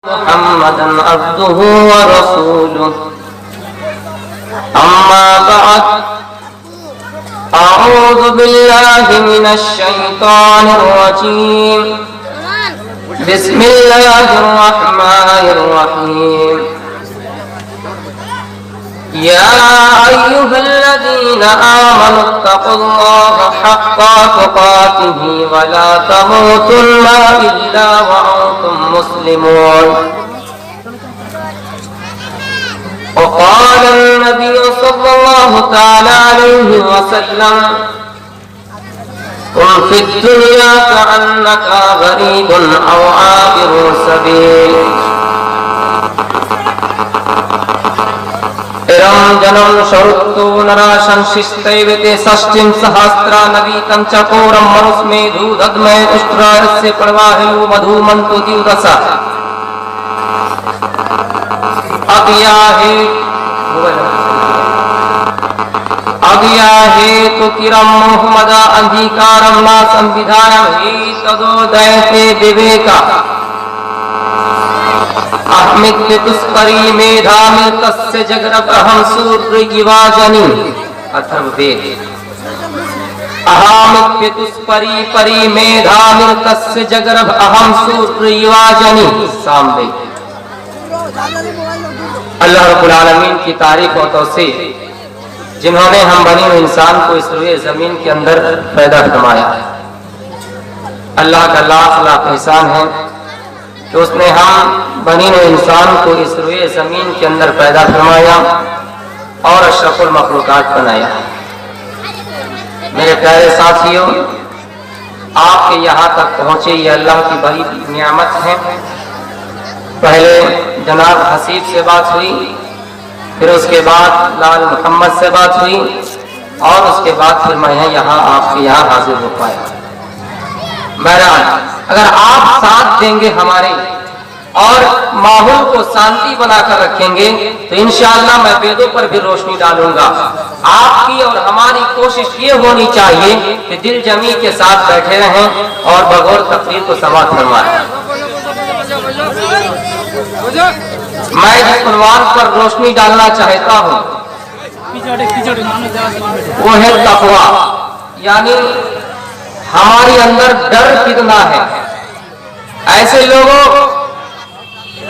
Muhammadan अब्दुहु व रसूलुहु अम्मा बअद अऊज़ु बिल्लाहि मिनश शैतानिर रजीम बिस्मिल्लाहिर रहमानिर रहीम या अय्युहल्लज़ीना आमनुत्तक़ुल्लाहा हक़्क़ा तुक़ातिही व ला तमूतुन्ना इल्ला व अंतुम मुस्लिमून। वक़ाल अन्नबी सल्लल्लाहु तआला अलैहि वसल्लम कुन फ़िद्दुनिया कअन्नका गरीबुन औ आबिरु सबील। जनं शरुत्तो नराशं शिस्तैवते षष्ठीं सहस्रा नवीतं चकोरं मनुस्मेधु दद्मय उष्ट्रास्य प्रवाहिलो मधुमन्तु दिवदसा अज्ञा हेतु किरं मोहमदा अंधीकारं मा संविधानं हि तदोदयते विवेका अहमित्य तुष्करी मेधामृतस्य जगरब्रहं सूर्यगिवाजनि अथर्ववेद अहमित्य तुष्करी परी मेधामृतस्य जगरभ अहम सूर्यगिवाजनि सामवेद। अल्लाह रब्बुल आलमीन की तारीफ और तौसीफ जिन्होंने हम बनी हुए इंसान को इस रुए जमीन के अंदर पैदा फरमाया। अल्लाह का लाख लाख एहसान है कि उसने हम बनी हुए इंसान को इस रुए जमीन के अंदर पैदा फरमाया और अशरफुल मखलूकात बनाया। मेरे प्यारे साथियों, आपके यहाँ तक पहुँचे ये अल्लाह की बड़ी नियामत है। पहले जनाब हसीब से बात हुई, फिर उसके बाद लाल मोहम्मद से बात हुई और उसके बाद फिर मैं यहाँ आपके यहाँ हाजिर हो पाया। बहरहाल अगर आप साथ देंगे हमारे और माहौल को शांति बनाकर रखेंगे तो इंशाअल्लाह मैं वेदों पर भी रोशनी डालूंगा। आपकी और हमारी कोशिश ये होनी चाहिए कि दिल जमी के साथ बैठे रहें और बगैर तकरीर को समाप्त फरमाएं। मैं जिस उन्वान पर रोशनी डालना चाहता हूँ वो है तकवा, यानी हमारे अंदर डर कितना है। ऐसे लोगों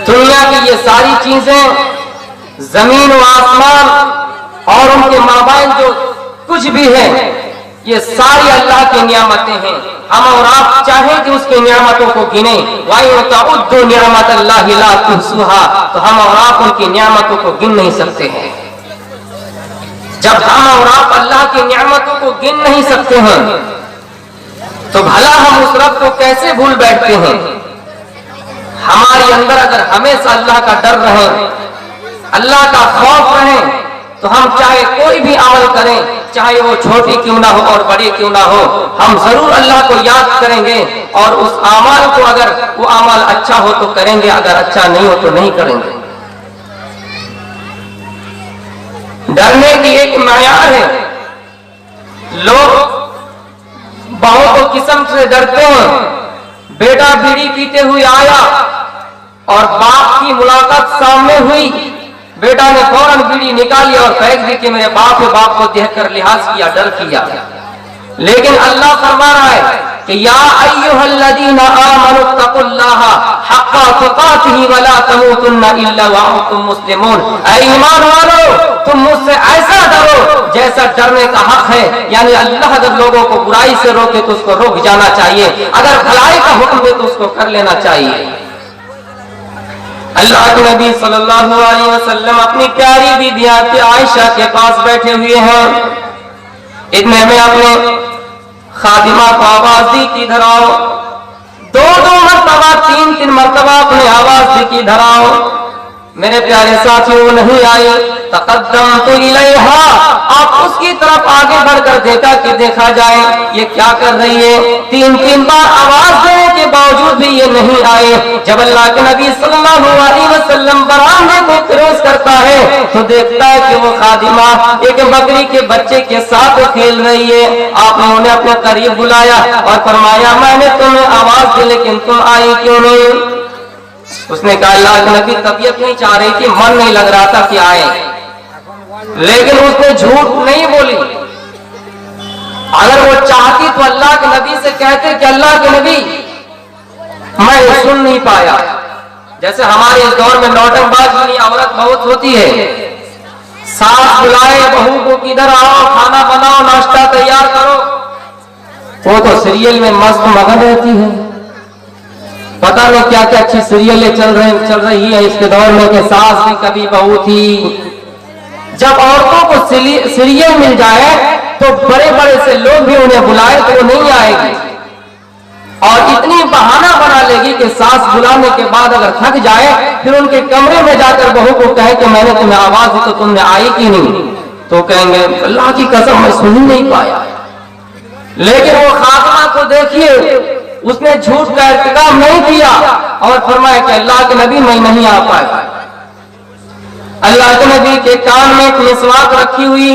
दुनिया की ये सारी चीजें जमीन व आसमान और उनके माबाइन जो कुछ भी है ये सारी अल्लाह की नियामतें हैं। हम और आप चाहें कि उसकी नियामतों को गिने वायुद्दु नियामतल्लाहि ला तुहसूहा, तो हम और आप उनकी नियामतों को गिन नहीं सकते हैं। जब हम और आप अल्लाह की नियामतों को गिन नहीं सकते हैं तो भला हम उस रब को कैसे भूल बैठते हैं। हमारे अंदर अगर हमेशा अल्लाह का डर रहे, अल्लाह का खौफ रहे तो हम चाहे कोई भी अमल करें, चाहे वो छोटी क्यों ना हो और बड़ी क्यों ना हो, हम जरूर अल्लाह को याद करेंगे और उस अमल को अगर वो अमल अच्छा हो तो करेंगे, अगर अच्छा नहीं हो तो नहीं करेंगे। डरने की एक मयार है। लोग बहुत किस्म से डरते हैं। बेटा बीड़ी पीते हुए आया और बाप की मुलाकात सामने हुई, बेटा ने फौरन बीड़ी निकाली और फेंक दी कि मेरे बाप है, बाप को देखकर लिहाज किया, डर किया। लेकिन अल्लाह फरमा रहा है कि या अय्युहल्लज़ीना आमनुत्तक़ुल्लाहा हक़्क़ा तुक़ातिही व ला तमूतुन्ना इल्ला व अंतुम मुस्लिमून। ऐ ईमान वालों, तुम मुझसे ऐसा डरो जैसा डरने का हक है। यानी अल्लाह अगर लोगों को बुराई से रोके तो उसको रोक जाना चाहिए, अगर भलाई का हुक्म दे तो उसको कर लेना चाहिए। अल्लाह के नबी सल्लल्लाहु अलैहि वसल्लम अपनी प्यारी बीबी आयशा के पास बैठे हुए हैं। इतने में अपने खादिमा को आवाज दी कि इधर आओ। दो मरतबा, तीन मरतबा अपने आवाज दी कि इधर आओ। मेरे प्यारे साथियों नहीं आए। तक़द्दमतु इलैहा, आप उसकी तरफ आगे बढ़कर देखा जाए ये क्या कर रही है। तीन बार आवाज देने के बावजूद भी ये नहीं आए। जब अल्लाह के नबी सल्लल्लाहु अलैहि वसल्लम बरामदे को क्रॉस करता है तो देखता है कि वो खादिमा एक बकरी के बच्चे के साथ खेल रही है। आपने उन्हें अपने करीब बुलाया और फरमाया मैंने तुम्हें आवाज दी लेकिन तुम आई क्यों नहीं। उसने कहा अल्लाह के नबी तबीयत नहीं चाह रही थी, मन नहीं लग रहा था कि आए, लेकिन उसने झूठ नहीं बोली। अगर वो चाहती तो अल्लाह के नबी से कहते कि अल्लाह के नबी मैं सुन नहीं पाया। जैसे हमारे इस दौर में नौटंकबाज वाली औरत बहुत होती है, सास बुलाए बहू को किधर आओ, खाना बनाओ, नाश्ता तैयार करो, वो तो सीरियल में मस्त मगन रहती है। पता नहीं क्या क्या अच्छी सीरियलें चल रही है इसके दौर में कि सास भी कभी बहू थी। जब औरतों को सीरियल मिल जाए तो बड़े बड़े से लोग भी उन्हें बुलाए तो वो नहीं आएगी, और इतनी बहाना बना लेगी कि सास बुलाने के बाद अगर थक जाए फिर उनके कमरे में जाकर बहू को कहे कि मैंने तुम्हें आवाज दी तो तुमने आई कि नहीं, तो कहेंगे अल्लाह की कसम मैं सुन ही नहीं पाया। लेकिन वो खातमा को देखिए, उसने झूठ का इर्तिकाब नहीं किया और फरमाया कि अल्लाह के नबी मैं नहीं आ पाया। अल्लाह के नबी के कान में एक मिसवाक रखी हुई,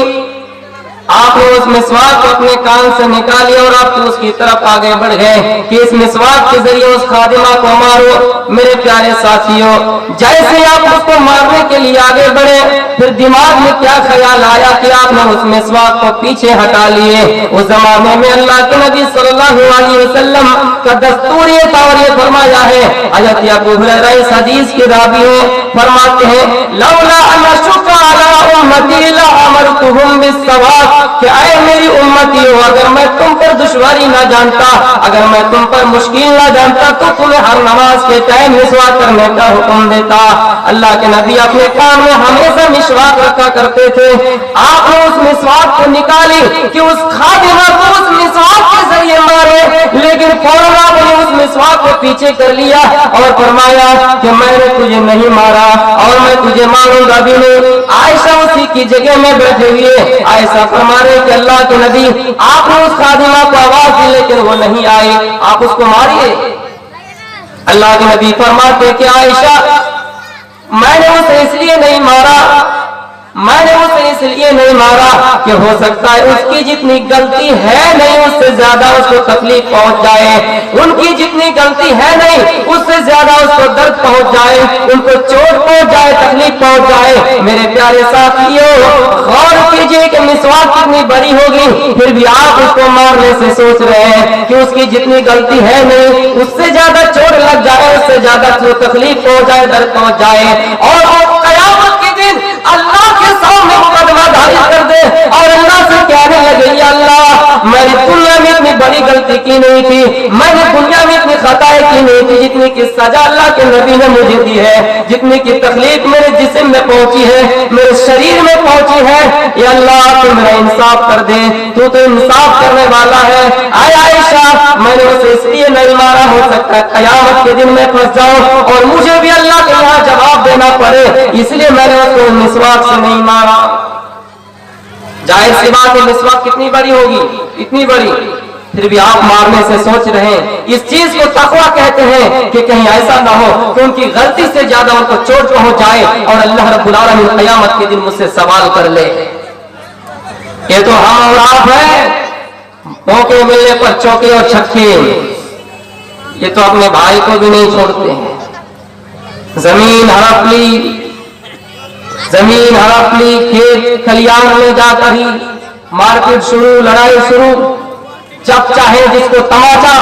आपने उस मिसवाक को अपने कान से निकाली और आप उसकी तरफ आगे बढ़ गए कि इस मिसवाक के जरिए उस खादिमा को मारो। मेरे प्यारे साथियों, जैसे आप उसको मारने के लिए आगे बढ़े, फिर दिमाग में क्या ख्याल आया कि आपने उस मिसवाक को पीछे हटा लिए। उस जमाने में अल्लाह के नबी सल्लल्लाहु अलैहि वसल्लम का दस्तूर ये था और ये फरमाया है, हज़रत अबू हुरैरा इस हदीस के रावी हैं, फरमाते हैं लौला अन अशुक्का अला उम्मती लअमरतुहुम बिस्सवाक, कि आए मेरी उम्मतियों अगर मैं तुम पर दुश्वारी ना जानता, अगर मैं तुम पर मुश्किल ना जानता तो तुम्हें हर नमाज के टाइम मिसवाक करने का हुक्म देता। अल्लाह के नबी अपने कान में हमेशा मिसवाक रखा करते थे। आपने उस मिसवाक को निकाली कि उस खादिमा को उस मिसवाक के जरिए मारे, लेकिन फौरन आपने उस मिसवाक को पीछे कर लिया और फरमाया कि मैंने तुझे नहीं मारा और मैं तुझे मारूंगा भी नहीं। आयशा उसी की जगह में बैठे हुए आयशा फरमा रहे कि अल्लाह के नबी आपने उस खादिमा को आवाज दी लेकिन वो नहीं आई, आप उसको मारिए। अल्लाह के नबी फरमाते कि आयशा मैंने उसे इसलिए नहीं मारा, मैंने उसे इसलिए नहीं मारा कि हो सकता है उसकी जितनी गलती है नहीं उससे ज्यादा उसको तकलीफ पहुंच जाए, उनकी जितनी गलती है नहीं उससे ज्यादा उसको दर्द पहुंच जाए, उनको चोट पहुंच जाए, तकलीफ पहुंच जाए। मेरे प्यारे साथियों, गौर कीजिए कि मिसवाक कितनी बड़ी होगी, फिर भी आप उसको मारने से सोच रहे हैं कि उसकी जितनी गलती है नहीं उससे ज्यादा चोट लग जाए, उससे ज्यादा तकलीफ पहुंच जाए, दर्द पहुंच जाए, और कयामत के दिन अल्लाह के सामने मुकदमा दायर कर दे और अल्लाह से कहने लगे या अल्लाह मैंने दुनिया में इतनी बड़ी गलती की नहीं थी, मैंने दुनिया में इतनी खताएं की नहीं थी जितनी की सजा अल्लाह के नबी ने मुझे दी है, जितनी की तकलीफ मेरे जिस्म में पहुंची है, मेरे शरीर में पहुंची है। या अल्लाह तू मेरा इंसाफ कर दे, तू तो इंसाफ करने वाला है। आय आयशा मैंने उसे इसलिए नहीं मारा, हो सकता है कयामत के दिन में फंस जाऊं और मुझे भी अल्लाह के यहाँ जवाब देना पड़े, इसलिए मैंने उसको मिसवाक से नहीं मारा। जाहिर सी बात है मिसवाक कितनी बड़ी होगी, इतनी बड़ी, फिर भी आप मारने से सोच रहे हैं। इस चीज को तकवा कहते हैं कि कहीं ऐसा ना हो कि उनकी गलती से ज्यादा उनको चोट पहुंच जाए और अल्लाह रब्बुल आलमीन क़यामत के दिन मुझसे सवाल कर ले। ये तो हम और आप हैं, मौके मिलने पर चौके और छक्के, ये तो अपने भाई को भी नहीं छोड़ते हैं। जमीन हड़प ली, खेत खलियान में जाकर ही मारपीट शुरू, लड़ाई शुरू, जब चाहे जिसको तमाचा।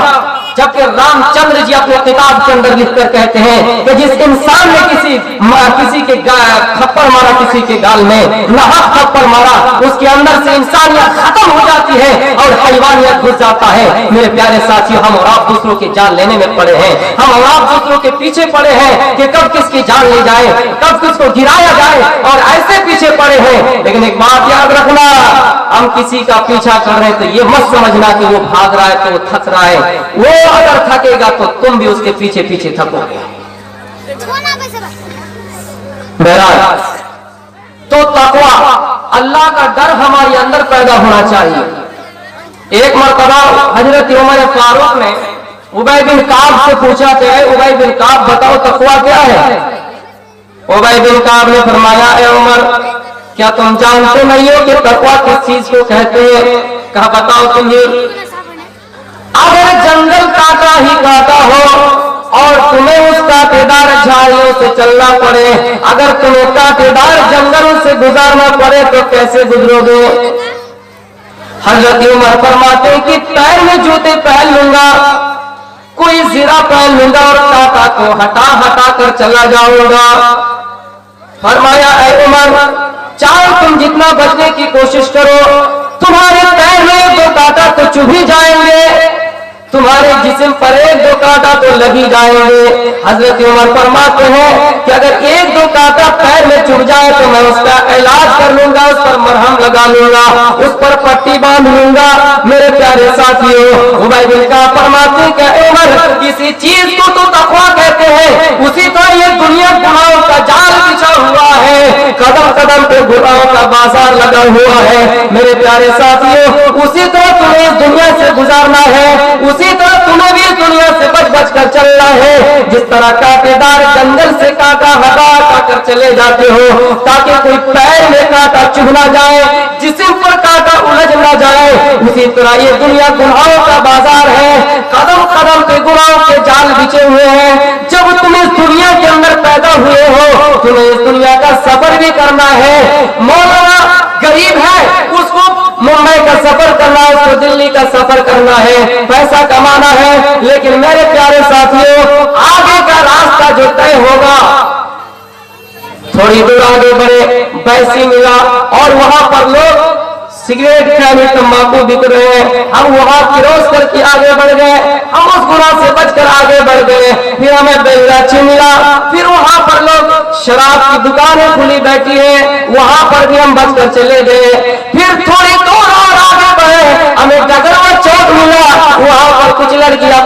जबकि रामचंद्र जी अपने किताब के अंदर लिखकर कहते हैं कि जिस इंसान ने किसी के थप्पड़ मारा, किसी के गाल में नाहक थप्पड़ मारा, उसके अंदर से इंसानियत खत्म हो जाती है और हैवानियत घुस जाता है। मेरे प्यारे साथियों, हम और आप दूसरों की जान लेने में पड़े हैं, हम और आप दूसरों के पीछे पड़े हैं कि कब किसकी जान ले जाए, कब किसको गिराया जाए, और ऐसे पीछे पड़े हैं। लेकिन एक बात याद रखना, हम किसी का पीछा कर रहे हैं तो ये मत समझना कि वो भाग रहा है तो वो थक रहा है, वो अगर थकेगा तो तुम भी उसके पीछे पीछे थकोगे। बहरहाल तो तकवा, अल्लाह का डर हमारे अंदर पैदा होना चाहिए। एक मरतबा हजरत उमर फारूक ने उबय बिन काब से पूछा कि उबय बिन काब बताओ तकवा क्या है। उबय बिन काब ने फरमाया, ए उमर क्या तुम जानते नहीं हो कि तकवा किस चीज को कहते हैं? कहा बताओ तुम्हें। अगर जंगल काटा ही काटा हो और तुम्हें उस कांटेदार झाड़ियों से चलना पड़े, अगर तुम्हें कांटेदार जंगलों से गुजारना पड़े तो कैसे गुजरोगे? हजरत उमर फरमाते हैं कि पैर में जूते पहन लूंगा, कोई जीरा पहन लूंगा और कांटा को हटा हटा कर चला जाऊंगा। फरमाया ऐ उमर, चाहे तुम जितना बचने की कोशिश करो, तुम्हारे पैर में दो कांटा तो चुभ ही जाएंगे, तुम्हारे जिस्म पर एक दो कांटा तो लग ही जाएंगे। हजरत उमर फरमाते हैं कि अगर एक दो कांटा पैर में चुभ जाए तो मैं उसका इलाज कर लूंगा, उस पर मरहम लगा लूंगा, उस पर पट्टी बांध लूंगा। मेरे प्यारे साथियों, उबय बिन कअब फरमाते हैं कि उमर, किसी चीज को तो तकवा कहते हैं, उसी तरह ये दुनिया गुनाहों का जाल बिछा हुआ है, कदम कदम पे गुनाहों का बाजार लगा हुआ है। मेरे प्यारे साथियों, उसी तरह तुम्हें इस दुनिया से गुजारना है, उसी तरह तुम्हें भी दुनिया से बच बच कर चलना है। जिस तरह कांटेदार जंगल से कांटा हटा कर चले जाते हो ताकि कोई पैर में कांटा चुभ ना जाए, जिस्म पर कांटा उलझ ना जाए, उसी तरह ये दुनिया गुनाहों का बाजार है, कदम कदम पे गुनाहों के जाल बिछे हुए हैं। जब तुम इस दुनिया के अंदर पैदा हुए हो, तुम्हें इस दुनिया का सफर भी करना है। मौलाना गरीब है, उसको मुंबई का सफर करना है, उसको दिल्ली का सफर करना है, पैसा कमाना है, लेकिन मेरे प्यारे साथियों, आगे का रास्ता जो तय होगा, थोड़ी दूर आगे बढ़े, बैसी मिला और वहां पर लोग सिगरेट खैनी तंबाकू बिक रहे हैं, हम वहां किरोस करके आगे बढ़ गए, हम उस गुनाह से बचकर आगे बढ़ गए। फिर हमें बेलगाछी मिला, फिर वहां पर लोग शराब की दुकानें खुली बैठी है, वहां पर भी हम बचकर चले गए। फिर थोड़ी दूर और आगे बढ़े, हमें डगरवा चौक मिला, वहां पर कुछ लड़कियां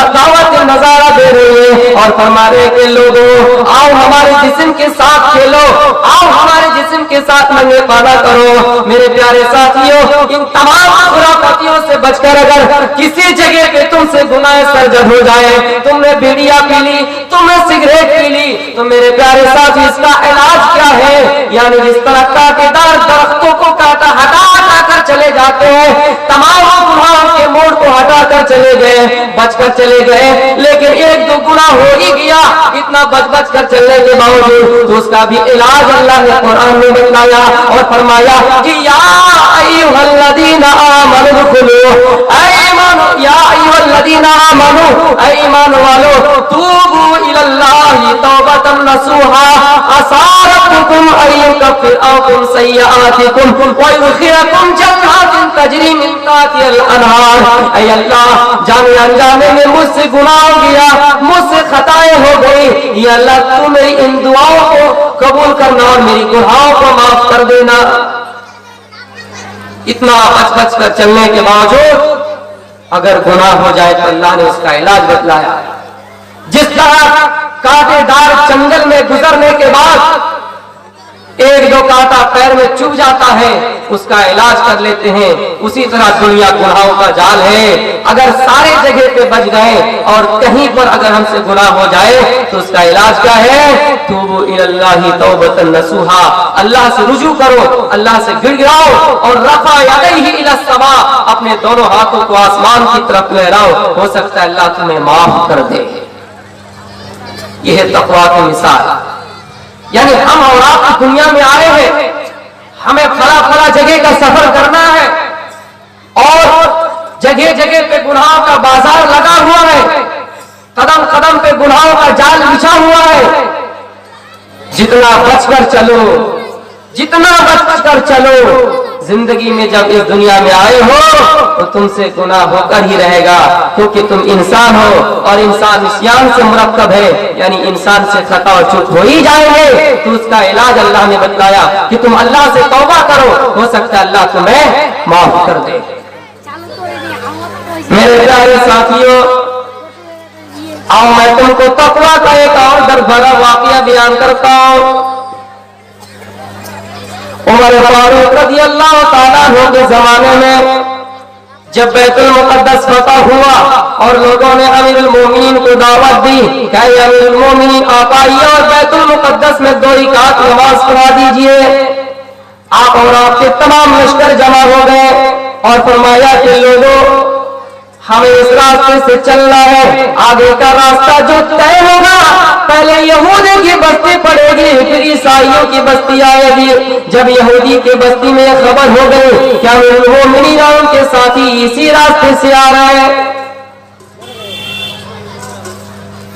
दावत नजारा दे रही है और फरमा रहे के लोगों, आओ हमारे जिस्म के साथ खेलो, आओ हमारे जिस्म के साथ नंगे पाना करो। मेरे प्यारे साथियों, इन तमाम खुराफातियों से बचकर अगर किसी जगह पे तुमसे गुनाह सरजद हो जाए, तुमने बीड़िया पी ली, तुमने सिगरेट पी ली, तो मेरे प्यारे साथी इसका इलाज क्या है? यानी जिस तरह कांटेदार दरख्तों को काटा हटा हटा कर चले जाते हैं, तमाम गुनाहों के मोड़ को हटा कर चले गए, बचकर चले गए, लेकिन एक दो गुनाह हो ही गया, इतना बच बच कर चलने के बावजूद तो उसका भी इलाज अल्लाह ने कुरान में बताया और फरमाया कि या अय्युहल्लज़ीना आमनू दुखुलू या अय्युहल्लज़ीना आमनू, ऐ ईमान वालो, तूबू इलल्लाहि तौबतन नसूहा, असा रब्बुकुम अन युकफ्फिर अन्कुम सय्यआतिकुम व युदखिलकुम जन्नातिन तजरी मिन ताहतिहल अनहार। ऐ अल्लाह, जाने अनजाने में मुझसे गुनाह हो गया, मुझसे खताएं हो गई, या अल्लाह तू मेरी इन दुआओं को कबूल करना और मेरी गुनाहों को माफ कर देना। इतना बच बच कर चलने के बावजूद अगर गुनाह हो जाए तो अल्लाह ने उसका इलाज बतलाया। जिस तरह कांटेदार जंगल में गुजरने के बाद एक दो कांटा पैर में चुभ जाता है, उसका इलाज कर लेते हैं, उसी तरह दुनिया गुनाहों का जाल है। अगर सारे जगह पे बच गए और कहीं पर अगर हमसे गुनाह हो जाए तो उसका इलाज क्या है? तूबू इलल्लाहि तौबतन नसूहा, अल्लाह से रुजू करो, अल्लाह से गिड़गिड़ाओ और रफा यदैहि इलस समा, अपने दोनों हाथों को आसमान की तरफ लहराओ, हो सकता है अल्लाह तुम्हें माफ कर दे। यह है तकवा की मिसाल। यानी हम और आप दुनिया में आए हैं, हमें फला फला जगह का सफर करना है और जगह जगह पे गुनाहों का बाजार लगा हुआ है, कदम कदम पे गुनाहों का जाल बिछा हुआ है। जितना बचकर चलो, जितना बचकर चलो, जिंदगी में जब इस दुनिया में आए हो तो तुमसे गुनाह होकर ही रहेगा, क्योंकि तुम इंसान हो और इंसान निस्यान से मुरक्कब है, यानी इंसान से खता और चूक हो ही जाएंगे। तो उसका इलाज अल्लाह ने बतलाया कि तुम अल्लाह से तौबा करो, हो सकता है अल्लाह तुम्हें माफ कर दे। मेरे प्यारे साथियों, आओ मैं तुमको तकवा का एक और दर्द भरा वाकया बयान करता हूं। उमर फारूक रज़ियल्लाहु ताला अन्हु के जमाने में जब बैतुल मुक़द्दस फतह हुआ और लोगों ने अमीरुल मोमिनीन को दावत दी कि अमीरुल मोमिनीन आप आइए और बैतुल मुक़द्दस में 2 रकात नमाज पढ़ा दीजिए। आप और आपके तमाम लश्कर जमा हो गए और फरमाया कि लोगों, हमें इस रास्ते से चलना है। आगे का रास्ता जो तय होगा, पहले यहूदी की बस्ती पड़ेगी, फिर ईसाइयों की बस्ती आएगी। जब यहूदी की बस्ती में यह खबर हो गई क्या वो मिनीना उनके साथी इसी रास्ते से आ रहे हैं,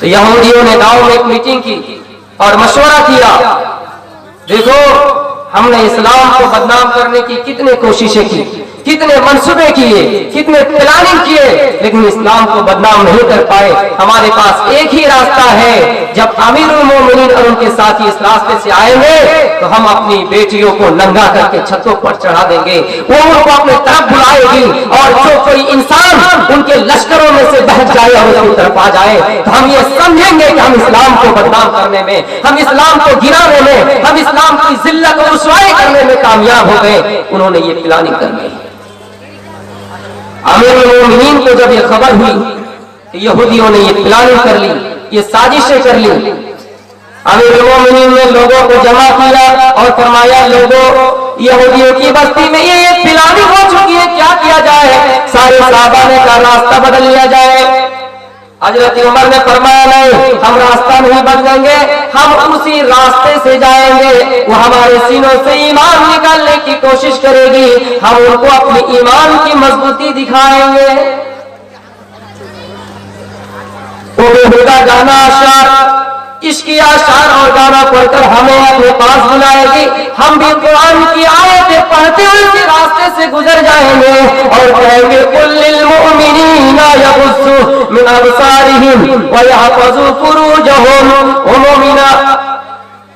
तो यहूदियों ने गांव में एक मीटिंग की और मशवरा किया, देखो हमने इस्लाम को बदनाम करने की कितने कोशिशें की, कितने मंसूबे किए, कितने प्लानिंग किए, लेकिन इस्लाम को बदनाम नहीं कर पाए। हमारे पास एक ही रास्ता है, जब अमीरुल मोमिनीन और उनके साथी इस रास्ते से आएंगे तो हम अपनी बेटियों को नंगा करके छतों पर चढ़ा देंगे, वो उनको अपने तरफ बुलाएगी और जो कोई इंसान उनके लश्करों में से बहक जाए और उसकी तरफ आ जाए तो हम ये समझेंगे कि हम इस्लाम को बदनाम करने में, हम इस्लाम को गिराने में, हम इस्लाम की जिल्लत और रुसवाई करने में कामयाब हो गए। उन्होंने ये प्लानिंग कर ली। अमीरुल मोमिनीन को जब ये खबर हुई तो यहूदियों ने ये प्लानिंग कर ली, ये साजिशें कर ली। अमीरुल मोमिनीन ने लोगों को जमा किया और फरमाया, लोगों यहूदियों की बस्ती में ये प्लानिंग हो चुकी है, क्या किया जाए। सारे सहाबा ने कहा रास्ता बदल लिया जाए। हजरत उमर ने फरमाया, नहीं हम रास्ता नहीं बदलेंगे, हम उसी रास्ते से जाएंगे, वो हमारे सीनों से ईमान निकालने की कोशिश करेगी, हम उनको अपनी ईमान की मजबूती दिखाएंगे। वो बेहुदा गाना आशार, इसकी आशार और गाना पढ़कर हमें अपने पास बुलाएगी, हम भी कुरान की आयतें पढ़ते हुए इसी रास्ते से गुजर जाएंगे और कहेंगे कुल लिल मुमिनीना यगुस्सू मिन अबसारिहिम व यहफज़ू फुरूजहुम। ओ मोमिना,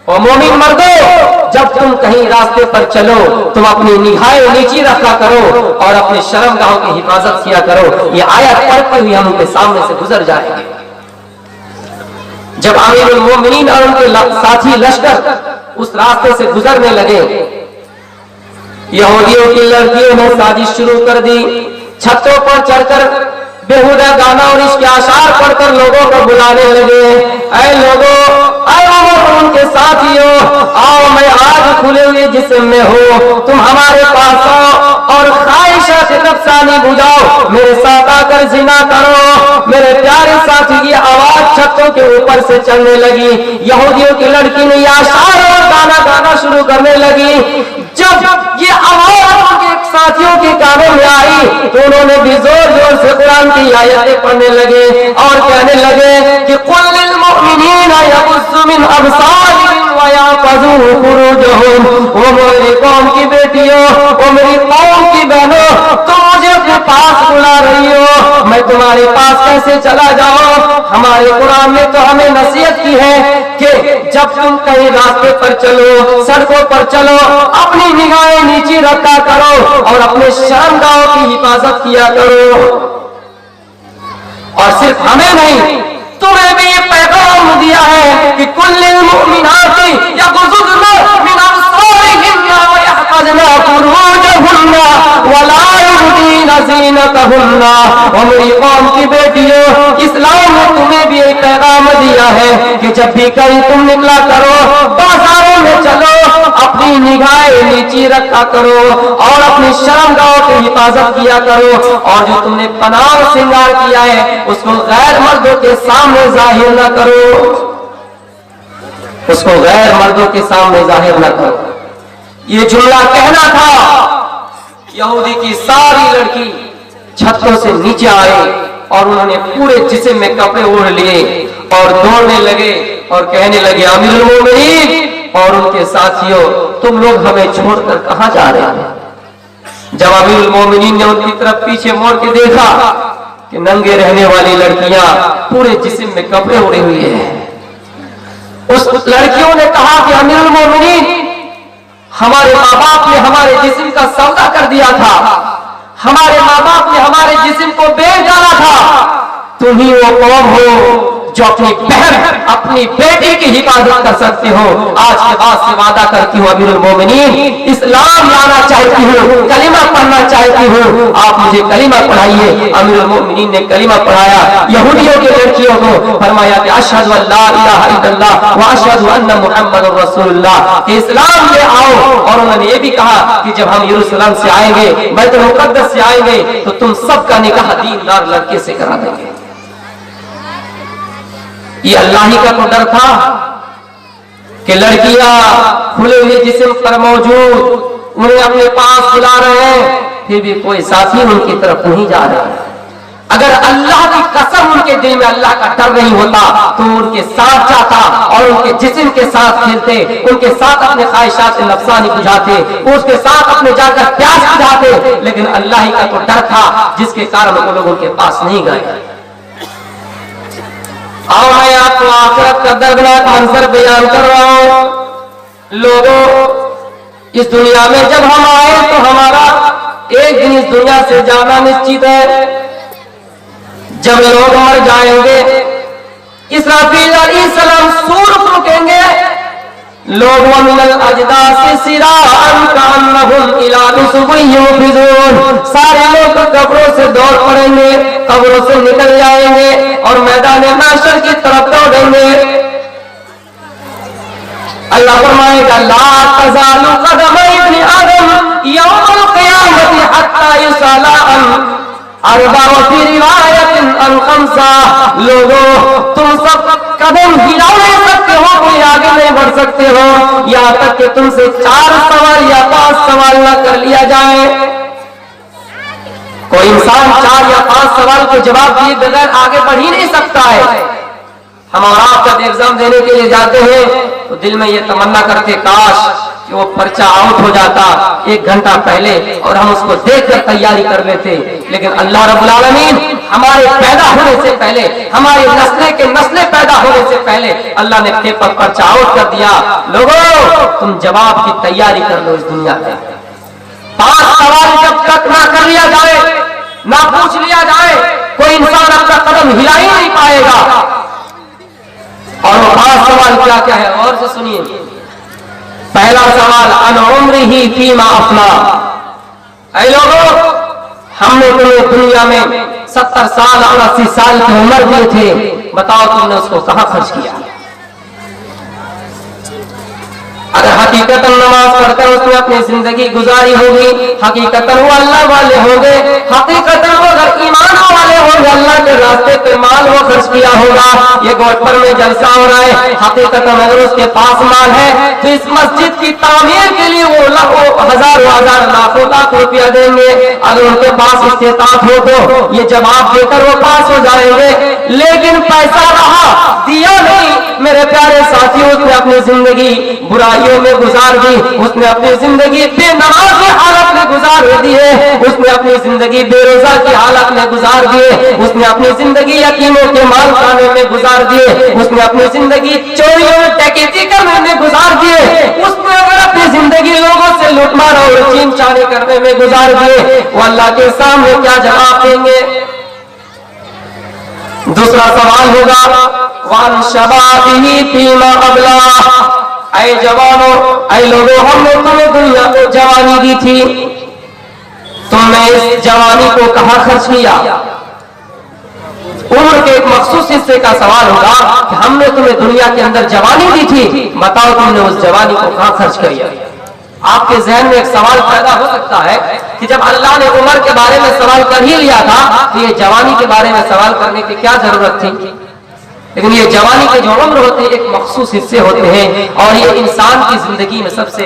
ओ मोमिन मर्दों, जब तुम कहीं रास्ते पर चलो तुम अपनी निगाहें नीची रखा करो और अपने शर्मगाहों की हिफाजत किया करो। ये आयत पढ़ते हुए हम उनके सामने से गुजर जाएंगे। जब अमीरुल मोमिनीन और उनके साथी लश्कर उस रास्ते से गुजरने लगे, यहूदियों की लड़कियों ने साजिश शुरू कर दी। छतों पर चढ़कर बेहुदा गाना और इसके आशार पढ़कर लोगों को बुलाने लगे, ऐ लोगों, उनके साथियों, आओ मैं आज खुले हुए जिस्म में हो, तुम हमारे पास आओ और ख्वाहिशात नफ्सानी बुझाओ, मेरे साथ आकर जिना करो। मेरे प्यारे साथी की आवाज छतों के ऊपर से चलने लगी। यहूदियों की लड़की ने आशार और गाना गाना शुरू करने लगी। जब ये आवाज उनके साथियों के कानों में आई तो उन्होंने भी जोर जोर से कुरान की आयतें पढ़ने लगे और कहने लगे कि कुल लिल मुमिनीना यगुस्सू मिन अबसारिहिम व यहफज़ू फुरूजहुम। ओ मेरी कौम की बेटियों, ओ मेरी कौम की बहनों, तुम मुझे अपने पास बुला रही हो, मैं तुम्हारे पास कैसे चला जाऊं। हमारे कुरान ने तो हमें नसीहत की है कि जब तुम कहीं रास्ते पर चलो, सड़कों पर चलो, अपनी निगाहें नीचे रखा करो और अपने शर्मगाहों की हिफाजत किया करो। और सिर्फ हमें नहीं, तुम्हें भी ये पैगाम दिया है कि कुल्लिल मुमिनाती यगुज़्ज़ुना मिन अबसारिहिन्ना व यहफ़ज़ना फुरूजहुन्ना व ला युबदीना ज़ीनतहुन्ना। और मेरी कौम की बेटियों, इस्लाम ने तुम्हें भी एक पैगाम दिया है कि जब भी कहीं तुम निकला करो, बाजारों में चलो, अपनी निगाहें नीची रखा करो और अपनी शर्मगाहों की हिफाजत किया करो। और जो तुमने पनाह और श्रृंगार किया है उसको गैर मर्दों के सामने जाहिर न करो, उसको गैर मर्दों के सामने जाहिर न करो। ये जुमला कहना था। यहूदी की सारी लड़की छतों से नीचे आए और उन्होंने पूरे जिस्म में कपड़े ओढ़ लिए और दौड़ने लगे और कहने लगे, अमीरुल मोमिनीन और उनके साथियों, तुम लोग हमें छोड़कर कहां जा रहे हैं। जब अमीरुल मोमिनीन ने उनकी तरफ पीछे मोड़ के देखा कि नंगे रहने वाली लड़कियां पूरे जिस्म में कपड़े ओढ़े हुए हैं, उस लड़कियों ने कहा कि अमीरुल मोमिनीन, हमारे माँ बाप ने हमारे जिस्म का सौदा कर दिया था, हमारे माँ बाप ने हमारे जिस्म को बेच डाला था, तुम ही वो कौम हो जो अपनी बहन अपनी बेटी की हिफाजत कर सकते हो, आज के बाद से वादा करती हूँ अमीरुल मोमिनीन, इस्लाम लाना चाहती हूँ, कलिमा पढ़ना चाहती हूँ, आप मुझे कलिमा पढ़ाइए। अमीरुल मोमिनीन ने कलिमा पढ़ाया। यहूदियों की लड़कियों को फरमाया कि अशहदु अल्ला इलाहा इल्लल्लाह व अशहदु अन्ना मुहम्मदुर रसूलुल्लाह, कि इस्लाम ले आओ। और उन्होंने ये भी कहा कि जब हम यरूशलेम से आएंगे, बैतुल मुक़द्दस से आएंगे, तो तुम सबका निकाह दीनदार लड़के से करा देंगे। ये अल्लाह ही का तो डर था कि लड़कियां खुले हुए जिस्म पर मौजूद उन्हें अपने पास बुला रहे हैं, फिर भी कोई साथी उनकी तरफ नहीं जा रहा है। अगर अल्लाह की कसम उनके दिल में अल्लाह का डर नहीं होता तो उनके साथ जाता और उनके जिस्म के साथ खेलते, उनके साथ अपने ख्वाहिशात नफ्सानी बुझाते, उसके साथ अपने जाकर प्यास बुझाते। लेकिन अल्लाह ही का तो डर था जिसके कारण वो लोग उनके पास नहीं गए। और मैं आपको आखिरत का दर्दनाक मंजर बयान कर रहा हूं। लोगों, इस दुनिया में जब हम आए तो हमारा एक दिन इस दुनिया से जाना निश्चित है। जब लोग मर जाएंगे, इसराफील अलैहिस्सलाम सूर फूंकेंगे, लोग मिनल अजदास सिराअन कान्नहुम इला नुसबिन युफिजून, सारे लोग कब्रों से दौड़ पड़ेंगे, कब्रों से निकल जाएंगे और मैदान महशर की तरफ दौड़ेंगे। अल्लाह फरमाएगा ला तज़ालु क़दम इब्न आदम यौमल क़ियामति हत्ता युसअला अन अर्बा व फी रिवायतिन अन खम्सा, लोगों तुम सब कदम हिला नहीं सकते हो, कोई आगे नहीं बढ़ सकते हो, यहाँ तक कि तुमसे 4 सवाल या 5 सवाल न कर लिया जाए। कोई इंसान 4 या 5 सवाल के जवाब दिए बगैर आगे बढ़ ही नहीं सकता है। हम और आप जब एग्जाम देने के लिए जाते हैं तो दिल में ये तमन्ना करते काश कि वो पर्चा आउट हो जाता 1 घंटा पहले और हम उसको देखकर तैयारी कर लेते। लेकिन अल्लाह रब्बुल आलमीन हमारे पैदा होने से पहले, हमारी नस्लें पैदा होने से पहले अल्लाह ने पेपर पर्चा आउट कर दिया। लोगों तुम जवाब की तैयारी कर लो। इस दुनिया में 5 सवाल जब तक ना कर लिया जाए, ना पूछ लिया जाए, कोई इंसान अपना कदम हिला ही नहीं पाएगा। और वो 5 सवाल क्या क्या है और से सुनिए। पहला सवाल अन उम्रिही फीमा अफना, ऐ लोगों हमने तुम्हें दुनिया में 70 साल और 80 साल की उम्र दिए थे, बताओ तुमने उसको कहां खर्च किया। अगर हकीकतन नमाज पढ़कर उसने अपनी जिंदगी गुजारी होगी, हकीकतन वो अल्लाह वाले होंगे, हकीकतन वो अगर ईमान वाले होंगे, अल्लाह के रास्ते पे माल वो खर्च किया होगा। ये गोटपर में जलसा हो रहा है, हकीकतन अगर उसके पास माल है तो इस मस्जिद की तामीर के लिए वो हजारों लाखों लाख रुपया देंगे। अगर उनके पास इस्तेताअत हो तो ये जवाब देकर वो पास हो जाएंगे। लेकिन पैसा रहा, दिया नहीं। मेरे प्यारे साथियों, उसने अपनी जिंदगी बुराइयों में गुजार दी, उसने अपनी जिंदगी बेनमाज की हालत में गुजार दी है, उसने अपनी जिंदगी बेरोजा की हालत में गुजार दी है, उसने अपनी जिंदगी यतीमों के माल खाने में गुजार दिए, उसने अपनी जिंदगी चोरियों में डकैती करने में गुजार दिए, उसने अगर अपनी जिंदगी लोगों से लूटमार और छीन छानी करने में गुजार दिए, वो अल्लाह के सामने क्या जवाब देंगे। दूसरा सवाल होगा वान शबाबिही फीमा अबला, ऐ जवानों, ऐ लोगों, हमने तुम्हें दुनिया को जवानी दी थी, तुमने इस जवानी को कहां खर्च किया। उम्र के एक मखसूस हिस्से का सवाल होगा कि हमने तुम्हें दुनिया के अंदर जवानी दी थी, बताओ तुमने उस जवानी को कहां खर्च किया। आपके जहन में एक सवाल पैदा हो सकता है कि जब अल्लाह ने उम्र के बारे में सवाल कर ही लिया था तो ये जवानी के बारे में सवाल करने की क्या जरूरत थी। लेकिन ये जवानी के जो उम्र होते हैं एक मखसूस हिस्से होते हैं और ये इंसान की जिंदगी में सबसे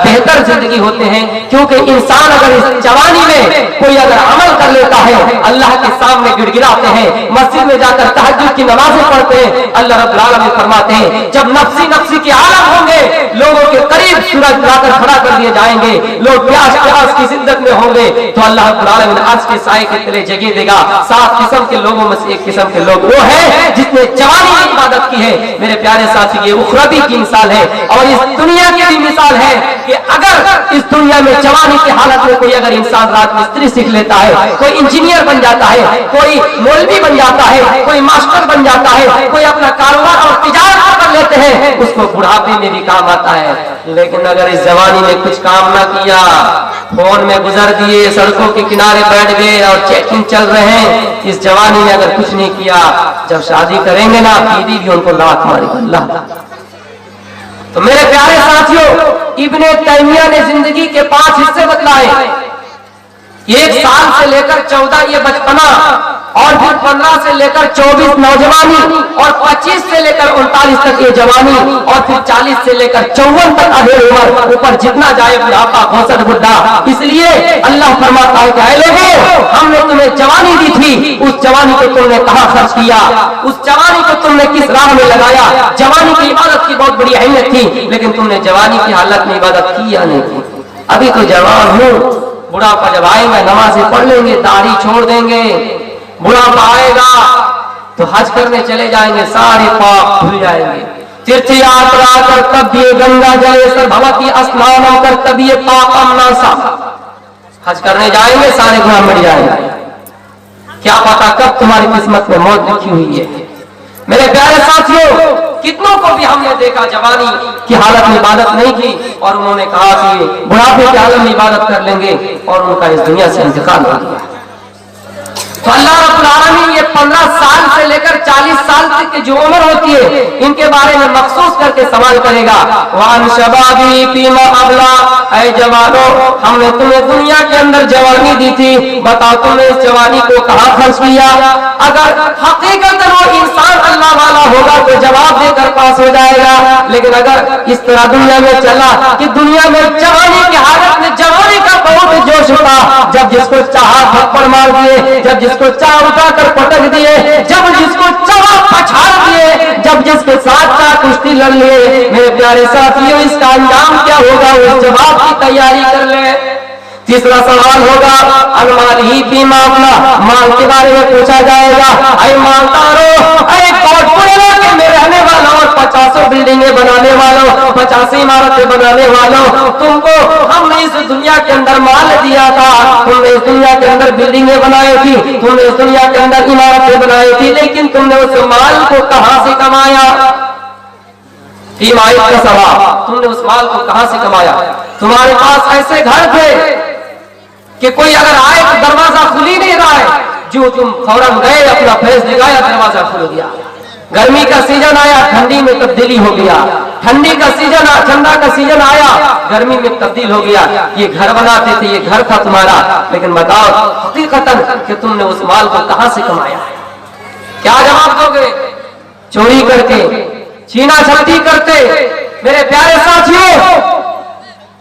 बेहतर जिंदगी होते हैं, क्योंकि इंसान अगर इस जवानी में कोई अगर अमल कर लेता है, अल्लाह के सामने गिड़गिड़ाते हैं, मस्जिद में जाकर तहज्जुद की नमाजें पढ़ते हैं, अल्लाह रब्बुल आलमीन फरमाते हैं जब नफ्सी नफ्सी की हालत होंगे, लोगों के करीब सूरज लाकर खड़ा कर दिए जाएंगे, लोग प्यास प्यास की जिद्दत में होंगे, तो अल्लाह रब्बुल आलमीन अर्श के साए के तले जगह देगा। 7 किस्म के लोगों में से एक किस्म के लोग वो है जिसने जवानी की इबादत की है। मेरे प्यारे साथी, ये उखरवी की मिसाल है और इस दुनिया की भी मिसाल है कि अगर इस दुनिया में जवानी की हालत में कोई अगर इंसान रात मिस्त्री सीख लेता है, कोई इंजीनियर बन जाता है, कोई मौलवी बन जाता है, कोई मास्टर बन जाता है, कोई अपना कारोबार और तिजारत कर लेते हैं, उसको बुढ़ापे में भी काम आता है। लेकिन अगर इस जवानी में कुछ काम ना किया, फोन में गुजर दिए, सड़कों के किनारे बैठ गए और चैटिंग चल रहे हैं, इस जवानी में अगर कुछ नहीं किया, जब शादी करेंगे ना, बीवी भी उनको लात मारेगी। अल्लाह। तो मेरे प्यारे साथियों, इब्ने तैमिया ने जिंदगी के 5 हिस्से बतलाए। 1 साल से लेकर 14 ये बचपना, और फिर 15 से लेकर 24 नौजवानी, और 25 से लेकर 39 तक ये जवानी, और फिर 40 से लेकर 54 तक अधेड़ उम्र, ऊपर जितना जाए बुढ़ापा, घोसट बुढ़ा। इसलिए अल्लाह फरमाता है कि ऐ लोगों, हमने तुम्हें जवानी दी थी, उस जवानी को तुमने कहां खर्च किया, उस जवानी को तुमने किस राह में लगाया। जवानी की इबादत की बहुत बड़ी अहमियत थी, लेकिन तुमने जवानी की हालत में इबादत की या नहीं की। अभी तो जवान हूं, बुढ़ापा जब आएगा नमाज़ें पढ़ लेंगे, दाढ़ी छोड़ देंगे, बुढ़ापा आएगा तो हज करने चले जाएंगे, सारे पाप भूल जाएंगे। तीर्थ यात्रा कर तब ये गंगा जलेसर भवती स्नान कर तब ये पापम नासा। हज करने जाएंगे, सारे गुनाह मिट जाएंगे। क्या पता कब तुम्हारी किस्मत में मौत लिखी हुई है। मेरे प्यारे साथियों, कितनों को भी हमने देखा जवानी की हालत में इबादत नहीं की और उन्होंने कहा कि बुढ़ापे की हालत में इबादत कर लेंगे, और उनका इस दुनिया से इंतकाल हो गया। तो अल्लाह रब्बुल आलमीन ये 15 साल से लेकर 40 साल तक की जो उम्र होती है, इनके बारे में मखसूस करके सवाल करेगा। वान शबाबी फीमा अबला, ऐ जवानों, हमने तुम्हें दुनिया के अंदर जवानी दी थी, बताओ तुमने इस जवानी को कहां खर्च किया। अगर हकीकत वो इंसान अल्लाह वाला होगा तो जवाब देकर पास हो जाएगा। लेकिन अगर इस तरह दुनिया में चला कि दुनिया में जवानी की हालत में जवानी का बहुत जोश होता, जब जिसको चाहा थप्पड़ मार दिए, जब जिसको चाह उठाकर पटक दिए, जब जिसको चाह पछाड़ दिए, जब जिसके साथ चाह कुश्ती लड़ लिए। मेरे प्यारे साथियों, इसका अंजाम क्या होगा, उस जवाब की तैयारी कर ले। तीसरा सवाल होगा अनमाल ही भी मामला, माल के बारे में पूछा जाएगा। अरे मालदारों, अरे कोटपुर इलाके में रहने वालों और 50 बिल्डिंगें बनाने वालों, 50 इमारतें बनाने वालों, तुमको हमने इस दुनिया के अंदर माल दिया था, तुमने इस दुनिया के अंदर बिल्डिंगें बनाई थी, तुमने इस दुनिया के अंदर इमारतें बनाई थी, लेकिन तुमने उस माल को कहां से कमाया। ईमानत का सवाल, तुमने उस माल को कहां से कमाया। तुम्हारे पास ऐसे घर थे कि कोई अगर आए तो दरवाजा खुल ही नहीं रहा है, जो तुम फौरन गए, अपना फेस दिखाया, दरवाजा खुल गया। गर्मी का सीजन आया, ठंडी में तब्दीली हो गया, ठंडी का सीजन, ठंडा का सीजन आया, गर्मी में तब्दील हो गया। ये घर बनाते थे, ये घर था तुम्हारा, लेकिन बताओ हकीकतन कि तुमने उस माल को कहां से कमाया। क्या जवाब दोगे। चोरी करके, छीना झपटी करते। मेरे प्यारे साथियों,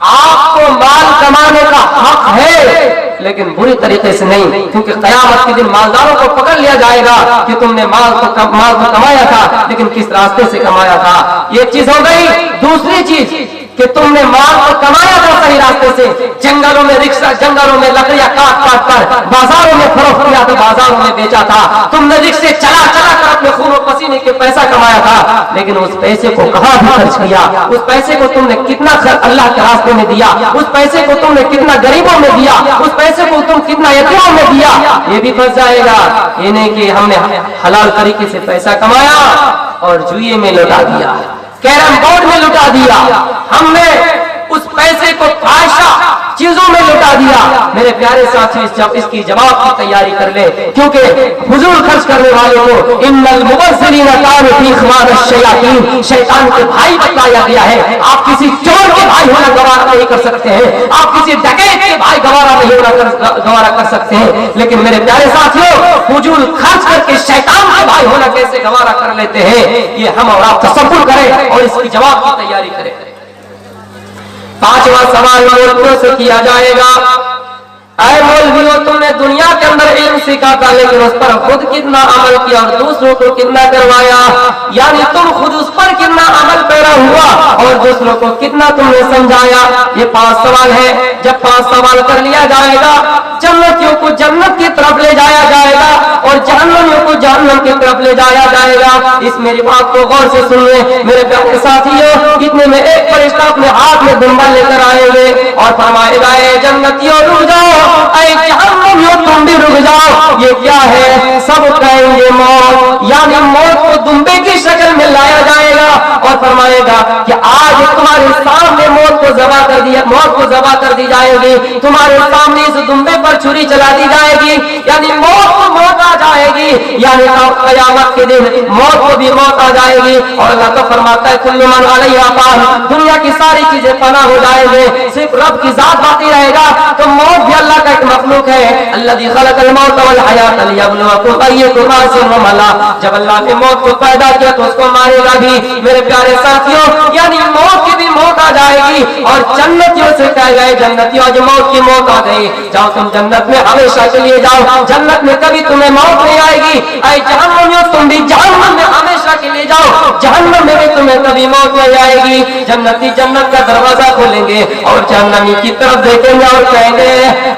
आपको माल कमाने का हक है, लेकिन बुरी तरीके से नहीं, क्योंकि कयामत के दिन मालदारों को पकड़ लिया जाएगा कि तुमने माल को कमाया था, लेकिन किस रास्ते से कमाया था। ये चीज हो गई। दूसरी चीज कि तुमने माल को कमाया था सही रास्ते से, जंगलों में रिक्शा, जंगलों में लकड़ियां काट काट कर बाजारों में फरोख्त किया था, बाजारों में बेचा था। तुमने रिक्शे चला चला कर अपने खून और पसीने के पैसा कमाया था, लेकिन उस पैसे को कहां भी खर्च किया। उस पैसे को तुमने कितना अल्लाह के रास्ते में दिया, उस पैसे को तुमने कितना गरीबों में दिया, उस पैसे को तुम कितना यतीमों में दिया, ये भी फंस जाएगा। ये नहीं कि हमने हलाल तरीके से पैसा कमाया और जुए में लौटा दिया, कैरम बोर्ड में लुटा दिया, हमने उस पैसे को फाहिशा चीजों में लुटा दिया। मेरे प्यारे साथी, जब इसकी जवाब की तैयारी कर ले, क्योंकि फुजूल खर्च करने वालों को इन्नल मुबज़्ज़िरीना कानू फी इख्वानिश शयातीन, शैतान के भाई बताया गया है। आप किसी चोर के भाई होना गवारा नहीं कर सकते हैं, आप किसी डकैत के भाई गवारा नहीं होना गवारा कर सकते हैं, लेकिन मेरे प्यारे साथियों, फुजूल खर्च करके शैतान के भाई होना कैसे गवारा कर लेते हैं, ये हम और आप तसव्वुर करें और इसकी जवाब की तैयारी करें। 5वां सवाल औरतों से किया जाएगा। ऐ मौलवियों, तुमने दुनिया के अंदर इल्म सीखा था, लेकिन उस पर खुद कितना अमल किया और दूसरों को कितना करवाया? यानी तुम खुद उस पर कितना अमल पैरा हुआ और दूसरों को कितना तुमने समझाया? ये 5 सवाल है। जब 5 सवाल कर लिया जाएगा, जन्नतियों को जन्नत की तरफ ले जाया जाएगा और जहन्नमियों को जहन्नम की तरफ ले जाया जाएगा। इस मेरी बात को गौर से सुनिए मेरे प्यारे साथियों। इतने में एक फरिश्ता अपने हाथ में दुम्बा लेकर आएंगे और फरमाएगा, ऐ जन्नतियों रुक जाओ, ऐ जहन्नमियों तुम भी रुक जाओ। ये क्या है? सब कहेंगे मौत। यानी मौत को दुम्बे की शक्ल में लाया जाएगा और फरमाएगा कि आज तुम्हारे सामने मौत को ज़बा कर दिया, मौत को ज़बा कर दी जाएगी, तुम्हारे सामने इस दुम्बे पर छुरी चला दी जाएगी। यानी मौत को मौत आ जाएगी, यानी क़यामत के दिन मौत को भी मौत आ जाएगी। और अल्लाह तो फरमाता है, कुल्लु मन अलैहा फ़ान, दुनिया की सारी चीजें फना हो जाएंगे, सिर्फ रब की जात बाकी रहेगा। तो मौत भी अल्लाह का एक मखलूक है। अल्लज़ी खलक़ल मौत वल हयात लियब्लुवकुम अय्युकुम अहसनु अमला। जब अल्लाह ने मौत को पैदा किया तो उसको मारेगा भी। मेरे प्यारे साथियों, यानी मौत की भी मौत आ जाएगी। और जन्नतियों से कह गए, जन्नतियों आज मौत की मौत आ गई, जाओ तुम जन्नत में हमेशा के लिए जाओ, जन्नत में कभी तुम्हें मौत नहीं आएगी। ऐ जहन्नमियों तुम भी जहन्नम में हमेशा के लिए जाओ, जहन्नम में भी तुम्हें कभी मौत नहीं आएगी। जन्नती जन्नत का दरवाजा खोलेंगे और जहन्नमी की तरफ देखेंगे और कहेंगे,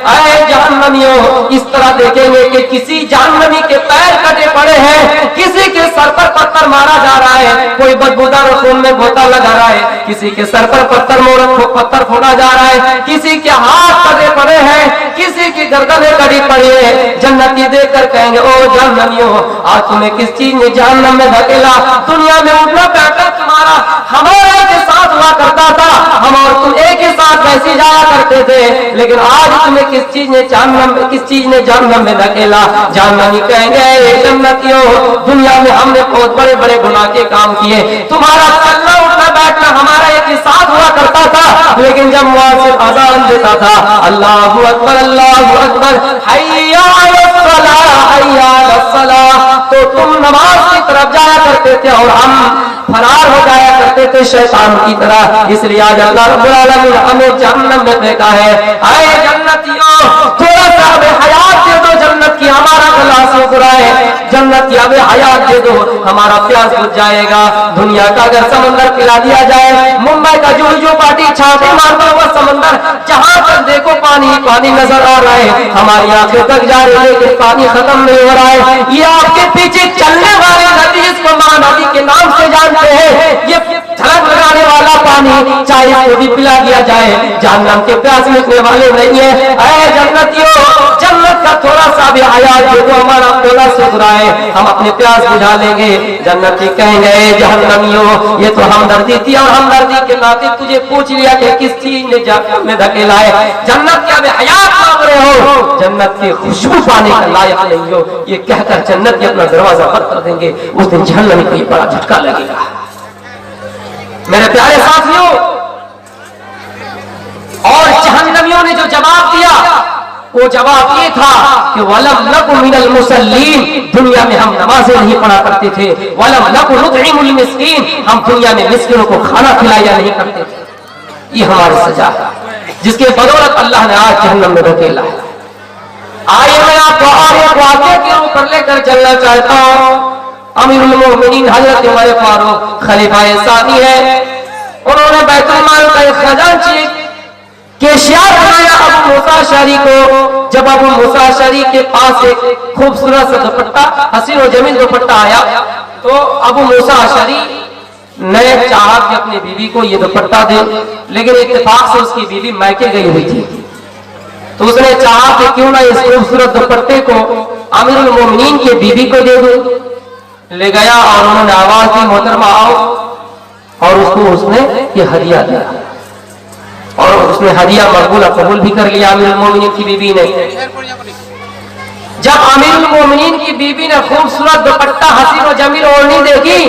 ऐ जहन्नमियों, इस तरह देखेंगे कि किसी जहन्नमी के पैर कटे पड़े हैं, किसी के सर पर पत्थर मारा जा रहा है, कोई बदबूदार खून में गोता लगा रहा है, किसी के सर पर पत्थर फोड़ा जा रहा है, किसी के हाथ कटे पड़े हैं, किसी की गर्दनें कटी पड़ी है। जन्नती देखकर कहेंगे, ओ जहन्नमियों, आज तुम्हें किस चीज ने जहन्नम में धकेला? दुनिया में उठना बैठना तुम्हारा हमारे के साथ हुआ करता था, हम और तुम एक ही साथ वैसे जाया करते थे, लेकिन आज तुम्हें किस चीज ने जहन्नम में धकेला? जहन्नमी कहेंगे, जन्नतियों, दुनिया में हमने बहुत बड़े बड़े गुनाह के काम किए, तुम्हारा चलना उठना बैठना हमारा एक ही साथ हुआ करता था, लेकिन जब मुअज्जिन अज़ान देता था, अल्लाहु अकबर अल्लाहु अकबर, हय्या अलस सलाह हय्या अलस सलाह, तो तुम नमाज की तरफ जाया करते थे और हम फरार हो जाया करते थे शैतान की तरह। इसलिए आज अल्लाह रब्बुल आलमीन हमें जहन्नम में फेंका है। आए जन्नतियों, थोड़ा सा हमें हयात दे दो जन्नत की, हमारा गला सूख रहा है, जन्नत की हमें हयात दे दो, हमारा प्यास बुझ जाएगा। दुनिया का अगर समंदर पिला दिया जाए, मुंबई का जुहू पार्टी छाते मारता हुआ समंदर, जहां तक देखो पानी पानी नजर आ रहा है, हमारी आंखों तक जा रही है, लेकिन पानी खत्म नहीं हो रहा है। ये आपके पीछे चलने वाली नदी, जिसको महानदी के नाम से जानते हैं, ये झलक लगाने वाला पानी चाहे इसको भी पिला दिया जाए, जहन्नम के प्यास मिटने वाले नहीं है। ऐ जन्नतियों, जन्नत का थोड़ा सा भी हयात जो हमारा गला सूख रहा है, हम अपने प्यास बुझा लेंगे। जन्नती कहेंगे, जहन्नमियों, ये तो हमदर्दी थी और हमदर्दी के नाते तुझे पूछ लिया कि किस चीज ने जहन्नम में धकेला है, जन्नत क्या हयात मांग रहे हो, जन्नत की खुशबू पाने का लायक नहीं हो, ये कहकर जन्नत के अपना दरवाजा बंद कर देंगे। उस दिन जहन्नम को ये बड़ा झटका लगेगा। मेरे प्यारे साथियों, और जहन्नमियों ने जो जवाब दिया, वो जवाब ये था कि वलम नकु मिनल मुसल्लीन, दुनिया में हम नमाजें नहीं पढ़ा करते थे, वलम नकु नुतइमुल मिस्कीन, हम दुनिया में मिस्किनों को खाना खिलाया नहीं करते थे। ये हमारी सजा है, जिसके बदौलत अल्लाह ने आज जहन्नम में धकेला है। आइए मैं आपको और एक वाक़या के ऊपर लेकर चलना चाहता हूँ। अमीरुल मोमिनीन हजरत उमर फारूक खलीफाए सानी है, उन्होंने बैतुल माल का एक खजांची केशियार बनाया अबू मूसा अशअरी को। जब अबू मूसा अशअरी के पास एक खूबसूरत सा दुपट्टा, हसीन और जमील दुपट्टा आया, तो अबू मूसा अशअरी ने चाहा कि अपनी बीवी को ये दुपट्टा दे, लेकिन इत्तेफाक से उसकी बीवी मैके गई हुई थी, तो उसने चाहा कि क्यों ना इस खूबसूरत दुपट्टे को अमीरुल मोमिनीन की बीवी को दे दूं। ले गया और उन्होंने आवाज दी, मोहतरमा आओ, और उसको उसने ये हदिया दिया, और उसने हदिया कबूल भी कर लिया अमीरुल मोमिनीन की बीवी ने। जब अमीरुल मोमिनीन की बीवी ने खूबसूरत दुपट्टा हसीन और जमील ओढ़नी देखी,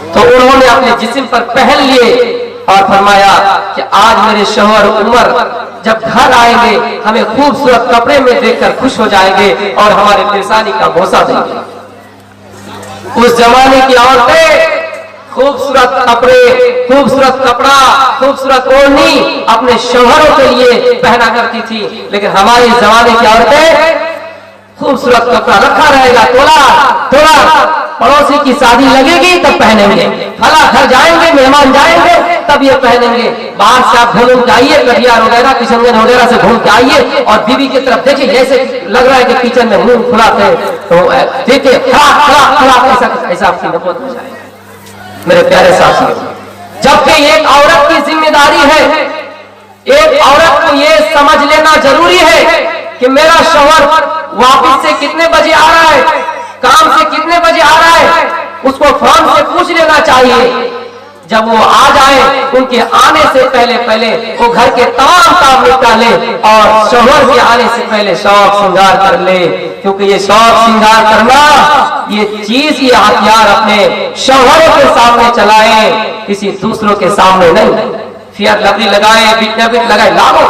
तो उन्होंने अपने जिस्म पर पहन लिए और फरमाया कि आज मेरे शौहर उमर जब घर आएंगे, हमें खूबसूरत कपड़े में देखकर खुश हो जाएंगे और हमारे पेशानी का बोसा देंगे। उस जमाने की औरतें खूबसूरत कपड़े, खूबसूरत कपड़ा, खूबसूरत ओढ़नी अपने शौहरों के लिए पहना करती थी। लेकिन हमारे जमाने की औरतें खूबसूरत कपड़ा रखा रहेगा, थोड़ा पड़ोसी की शादी लगेगी तब पहनेंगे, फला घर जाएंगे, मेहमान जाएंगे तब ये पहनेंगे। बाहर से आप घूम के आइए, कटिहार वगैरह, किशनगंज वगैरह से घूम के आइए और बीवी की तरफ देखिए, जैसे लग रहा है कि किचन में मुंह खुलाते तो देखिए खड़ा ऐसा आपकी नौबत हो जाएगी मेरे प्यारे साथियों। जबकि एक औरत की जिम्मेदारी है, एक औरत को ये समझ लेना जरूरी है कि मेरा शौहर वापस से कितने बजे आ रहा है, काम से कितने बजे आ रहा है, उसको फोन से पूछ लेना चाहिए। जब वो आ जाए, उनके आने से पहले वो घर के तमाम काम निपटा ले और शौहर के आने से पहले शौक श्रृंगार कर ले। क्योंकि ये शौक श्रृंगार करना, ये चीज, ये हथियार अपने शौहरों के सामने चलाए, किसी दूसरों के सामने नहीं। फेयर लवली लगाए, बिट लगाए, लागो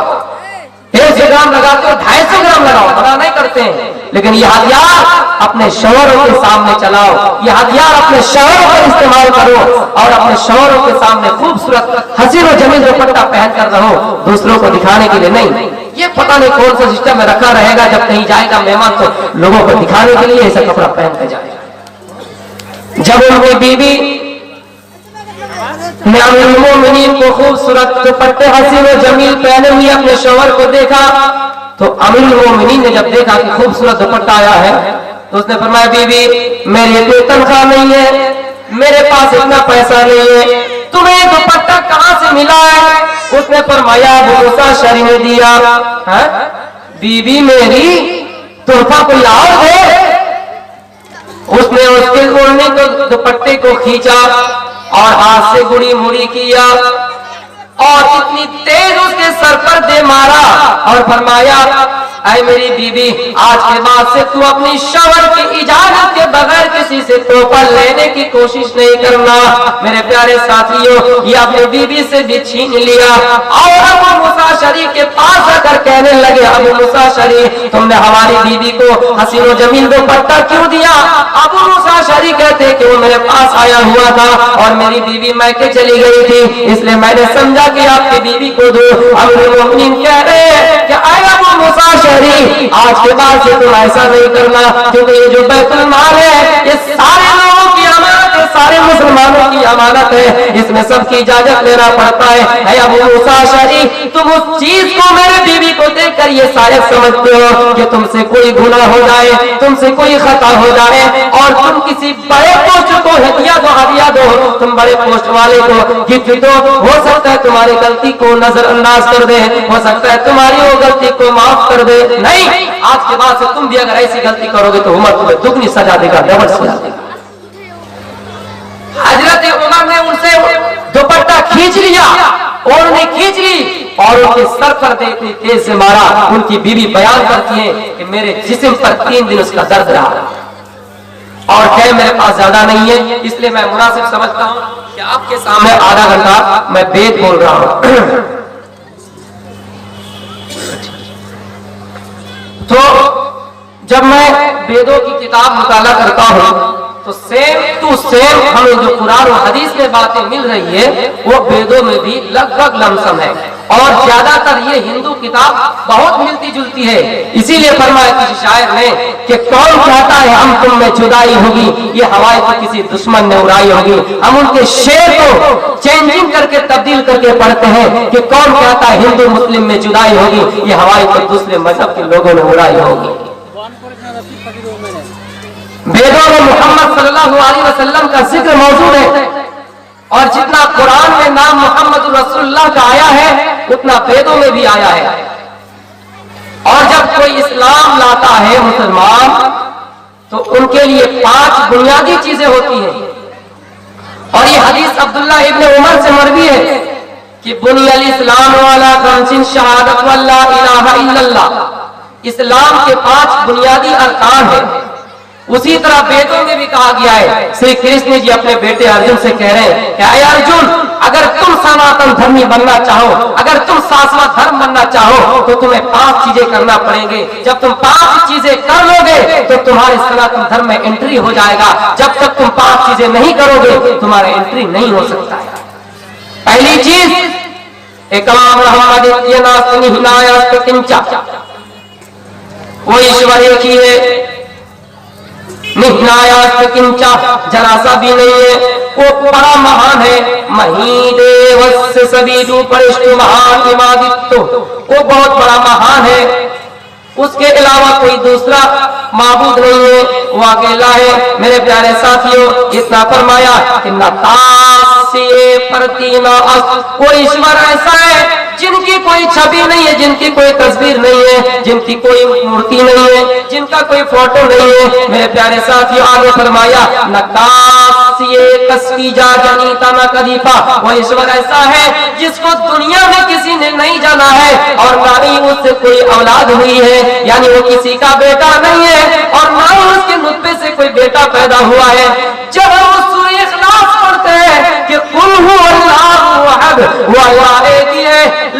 150 ग्राम लगाते हो, 250 ग्राम लगाओ, मना नहीं करते हैं। लेकिन ये हथियार अपने शौहरों के सामने चलाओ, ये हथियार अपने शौहरों पर इस्तेमाल करो और अपने शौहरों के सामने खूबसूरत हसीन और जमील दुपट्टा पहन कर रहो, दूसरों को दिखाने के लिए नहीं। ये पता नहीं कौन सा सिस्टम में रखा रहेगा, जब कहीं जाएगा मेहमान तो लोगों को दिखाने के लिए ऐसा कपड़ा पहन कर जाएगा। जब उनकी बीबी ने अमीरुल मोमिनीन को खूबसूरत दुपट्टे हसीन और जमील पहने हुए अपने शौहर को देखा, तो अमीरुल मोमिनीन ने जब देखा कि खूबसूरत दुपट्टा आया है तो उसने फरमाया, बीबी मेरी इतनी तनख्वाह नहीं है, मेरे पास इतना पैसा नहीं है, तुम्हें दुपट्टा कहां से मिला है? उसने फरमाया, अबू मूसा अशअरी ने दिया है। बीबी मेरी तोहफा कोई और दे। उसने उसके ओढ़ने को, दुपट्टे को खींचा और हाथ से गुड़ी मुड़ी किया और इतनी तेज उसके सर पर दे मारा और फरमाया, ऐ मेरी बीबी, आज के बाद से तू अपनी शौहर की इजाजत के बगैर किसी से तोहफा लेने की कोशिश नहीं करना। मेरे प्यारे साथियों, ये अपनी बीबी से भी छीन लिया और अबू मूसा अशअरी के पास आकर कहने लगे, अबू मूसा अशअरी, तुमने हमारी बीबी को हसीन और जमील दुपट्टा क्यों दिया? अबू मूसा अशअरी कहते कि वो मेरे पास आया हुआ था और मेरी बीबी मैके चली गई थी, इसलिए मैंने समझा कि आपकी बीबी को दो। अमीरुल मोमिनीन कह रहे हैं कि ऐ अबू मूसा अशअरी, आज के बाद से तुम ऐसा नहीं करना, क्योंकि ये जो बैतुल माल है ये सारे लोगों की अमानत है, सारे मुसलमानों की अमानत है, इसमें सबकी इजाजत लेना पड़ता है। ऐ अबू मूसा अशअरी, तुम उस चीज को मेरे बीवी को देकर ये शायद समझते हो कि तुमसे कोई गुनाह हो जाए, तुमसे कोई खता हो जाए और तुम किसी बड़े पोस्ट को हदिया दो, तुम बड़े पोस्ट वाले को गिफ्ट दो, हो सकता है तुम्हारी गलती को नजरअंदाज कर दे, हो सकता है तुम्हारी वो गलती को माफ कर दे। नहीं, आज के बाद से तुम भी अगर ऐसी गलती करोगे तो उमर तुम्हें दुगनी सजा देगा, डबल सजा देगा। हजरत उमर ने उनसे दुपट्टा खींच लिया, ओढ़नी खींच ली और उनके सर पर इतनी तेज से मारा। उनकी बीवी बयान करती है कि मेरे जिस्म पर 3 दिन उसका दर्द रहा और क्या मेरे पास ज्यादा नहीं है, इसलिए मैं मुनासिब समझता हूं कि आपके सामने आधा घंटा मैं वेद बोल रहा हूं। तो जब मैं वेदों की किताब मुताला करता हूं तो सेम टू सेम हमें जो कुरान और हदीस में बातें मिल रही है वो वेदों में भी लगभग लमसम है और ज्यादातर ये हिंदू किताब बहुत मिलती जुलती है। इसीलिए फरमाया किसी शायर ने कि कौन कहता है हम तुम में जुदाई होगी, ये हवाएं तो किसी दुश्मन ने उड़ाई होगी। हम उनके शेर को चेंजिंग करके तब्दील करके पढ़ते हैं कि कौन कहता है हिंदू मुस्लिम में जुदाई होगी, ये हवाएं तो दूसरे मजहब के लोगों ने उड़ाई होगी। वेदों में मोहम्मद सल्लल्लाहु अलैहि वसल्लम का जिक्र मौजूद है और जितना कुरान में नाम मोहम्मद रसूलुल्लाह का आया है उतना वेदों में भी आया है। और जब कोई इस्लाम लाता है मुसलमान तो उनके लिए 5 बुनियादी चीजें होती हैं और ये हदीस अब्दुल्लाह इब्न उमर से मरवी है कि बुनियल इस्लाम वाला खमसिन शहादत वल्ला इलाहा इल्लल्लाह। इस्लाम के 5 बुनियादी अरकान हैं। उसी तरह वेदों में भी कहा गया है। श्री कृष्ण जी अपने बेटे अर्जुन से कह रहे हैं कि अरे अर्जुन, अगर तुम सनातन धर्मी बनना चाहो, अगर तुम शाश्वत धर्म बनना चाहो तो तुम्हें 5 चीजें करना पड़ेंगे। जब तुम 5 चीजें कर लोगे तो तुम्हारे सनातन धर्म में एंट्री हो जाएगा। जब तक तुम 5 चीजें नहीं करोगे तुम्हारा एंट्री नहीं हो सकता है। पहली चीज, एकम ब्रह्मादित्य नास्ति हिनायास्ति किंचा, वो ईश्वर एक ही है, निह्नायास्ति किंचा, जरा सा भी नहीं है, वो बड़ा महान है। महीदेवस्य सवितु परिष्टु महान इमादित्यो, वो बहुत बड़ा महान है, उसके अलावा कोई दूसरा माबूद नहीं है, वो अकेला है। मेरे प्यारे साथियों, इतना फरमाया कि नतास्ये प्रतिमा अस्त, वो ईश्वर ऐसा है जिनकी कोई छवि नहीं है, जिनकी कोई तस्वीर नहीं है, जिनकी कोई मूर्ति नहीं है, जिनका कोई फोटो नहीं है। मेरे प्यारे साथियों, आगे फरमाया नकास्ये कस्कीजा जनीता न कदीफा, वो ईश्वर ऐसा है जिसको दुनिया में किसी ने नहीं जाना है और ना ही उससे कोई औलाद हुई है, यानी वो किसी का बेटा नहीं है और ना ही उसके नुत्फे से कोई बेटा पैदा हुआ है। जब वो सूरह इखलास पढ़ते हैं कि कुल हु अल्लाहु अहद व ला है,